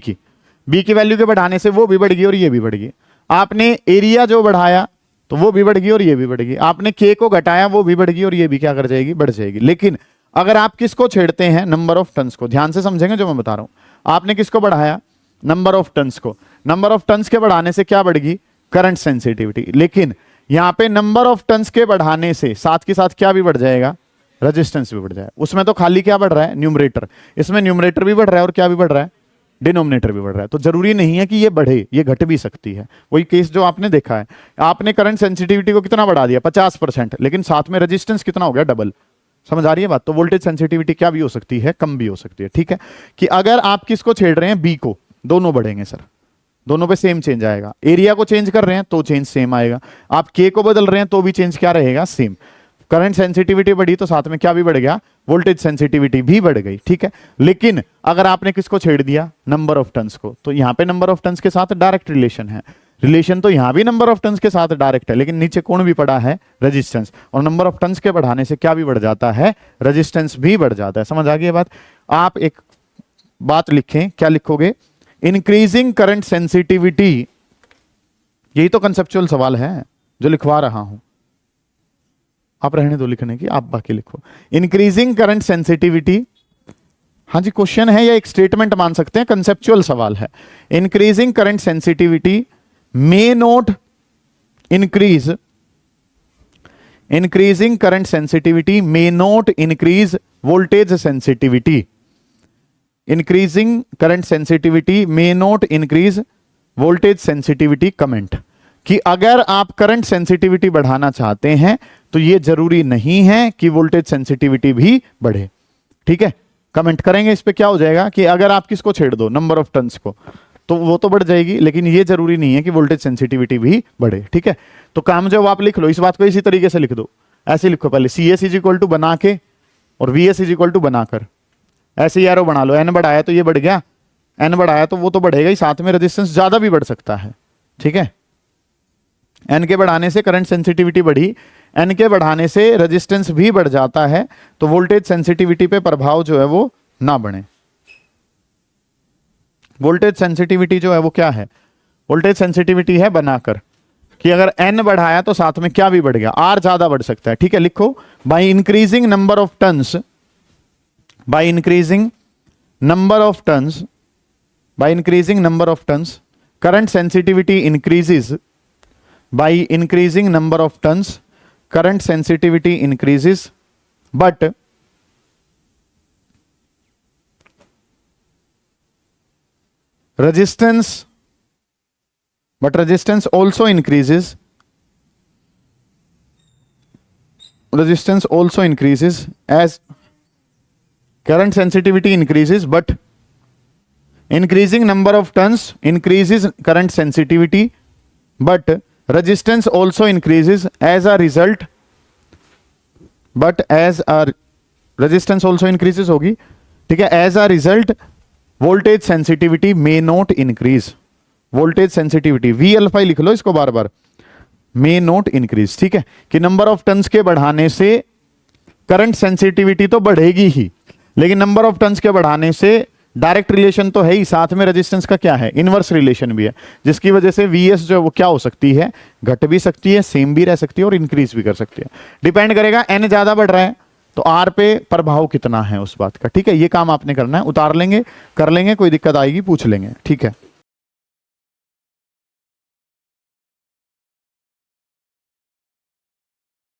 की वैल्यू के बढ़ाने से वो भी बढ़ गई और ये भी बढ़ गई। आपने एरिया जो बढ़ाया तो वो भी बढ़ गई और ये भी बढ़ गई। आपने K को घटाया वो भी बढ़ गई और ये भी क्या कर जाएगी बढ़ जाएगी। लेकिन अगर आप किसको छेड़ते हैं नंबर ऑफ टन्स को, ध्यान से समझेंगे जो मैं बता रहा हूं, आपने किसको बढ़ाया नंबर ऑफ टन्स को, नंबर ऑफ टन्स के बढ़ाने से क्या बढ़ गई करंट सेंसिटिविटी। लेकिन यहां पे नंबर ऑफ टन्स के बढ़ाने से साथ के साथ क्या भी बढ़ जाएगा रेजिस्टेंस भी बढ़ जाएगा। उसमें तो खाली क्या बढ़ रहा है न्यूमरेटर, इसमें न्यूमरेटर भी बढ़ रहा है और क्या भी बढ़ रहा है डिनोमिनेटर भी बढ़ रहा है। तो जरूरी नहीं है कि ये बढ़े, ये घट भी सकती है। वही केस जो आपने देखा है, आपने करंट सेंसिटिविटी को कितना बढ़ा दिया 50%, लेकिन साथ में रेजिस्टेंस कितना हो गया डबल। समझ आ रही है बात? तो वोल्टेज सेंसिटिविटी क्या भी हो सकती है कम भी हो सकती है। ठीक है, कि अगर आप किसको छेड़ रहे हैं B को, दोनों बढ़ेंगे सर, दोनों पे सेम चेंज आएगा। एरिया को चेंज कर रहे हैं तो चेंज सेम आएगा, आप K को बदल रहे हैं तो भी चेंज क्या रहेगा सेम। करंट सेंसिटिविटी बढ़ी तो साथ में क्या भी बढ़ गया वोल्टेज सेंसिटिविटी भी बढ़ गई। ठीक है, लेकिन अगर आपने किसको छेड़ दिया नंबर ऑफ टन्स को, तो यहां पे नंबर ऑफ टन्स के साथ डायरेक्ट रिलेशन है, रिलेशन तो यहां भी नंबर ऑफ टन्स के साथ डायरेक्ट है, लेकिन नीचे कौन भी पड़ा है रेजिस्टेंस, और नंबर ऑफ टन्स के बढ़ाने से क्या भी बढ़ जाता है रेजिस्टेंस भी बढ़ जाता है। समझ आ गई बात? आप एक बात लिखें, क्या लिखोगे इंक्रीजिंग करंट सेंसिटिविटी, यही तो कंसेप्चुअल सवाल है जो लिखवा रहा हूं, आप रहने दो लिखने की, आप बाकी लिखो। इंक्रीजिंग करंट सेंसिटिविटी, हाँ जी क्वेश्चन है या एक स्टेटमेंट मान सकते हैं, कंसेप्चुअल सवाल है। Increasing current sensitivity may not increase, increasing current sensitivity may not increase voltage sensitivity, increasing current sensitivity may not increase voltage sensitivity comment, कि अगर आप करंट सेंसिटिविटी बढ़ाना चाहते हैं तो यह जरूरी नहीं है कि वोल्टेज सेंसिटिविटी भी बढ़े। ठीक है, कमेंट करेंगे इस पे क्या हो जाएगा कि अगर आप किसको छेड़ दो नंबर ऑफ टन्स को, तो वो तो बढ़ जाएगी, लेकिन ये जरूरी नहीं है कि वोल्टेज सेंसिटिविटी भी बढ़े। ठीक है, तो काम जो आप लिख लो, इस बात को इसी तरीके से लिख दो, ऐसे लिखो पहले C S is equal to बना के और V S is equal to बनाकर, ऐसे ही एरो बना लो। एन बढ़ाया तो ये बढ़ गया, एन बढ़ाया तो वो तो बढ़ेगा ही, साथ में रेजिस्टेंस ज्यादा भी बढ़ सकता है। ठीक है, एन के बढ़ाने से करंट सेंसिटिविटी बढ़ी, एन के बढ़ाने से रेजिस्टेंस भी बढ़ जाता है, तो वोल्टेज सेंसिटिविटी पे प्रभाव जो है वो ना बढ़े। वोल्टेज सेंसिटिविटी जो है वो क्या है, वोल्टेज सेंसिटिविटी है बनाकर, कि अगर एन बढ़ाया तो साथ में क्या भी बढ़ गया, आर ज्यादा बढ़ सकता है। ठीक है, लिखो by increasing number of turns, by increasing number of turns, by increasing number of turns current sensitivity increases, by increasing number of turns current sensitivity increases, but resistance also increases, resistance also increases as current sensitivity increases, but increasing number of turns increases current sensitivity, but resistance also increases as a result, but as a resistance also increases होगी। ठीक है, as a result voltage sensitivity may not increase, voltage sensitivity V alpha लिख लो इसको बार बार, may not increase। ठीक है, कि number of turns के बढ़ाने से करंट सेंसिटिविटी तो बढ़ेगी ही, लेकिन नंबर ऑफ टर्न्स के बढ़ाने से डायरेक्ट रिलेशन तो है ही, साथ में रेजिस्टेंस का क्या है, इनवर्स रिलेशन भी है, जिसकी वजह से वीएस जो है वो क्या हो सकती है, घट भी सकती है, सेम भी रह सकती है और इंक्रीज भी कर सकती है। डिपेंड करेगा एन ज्यादा बढ़ रहा है तो आर पे प्रभाव कितना है उस बात का। ठीक है, ये काम आपने करना है, उतार लेंगे, कर लेंगे, कोई दिक्कत आएगी पूछ लेंगे। ठीक है।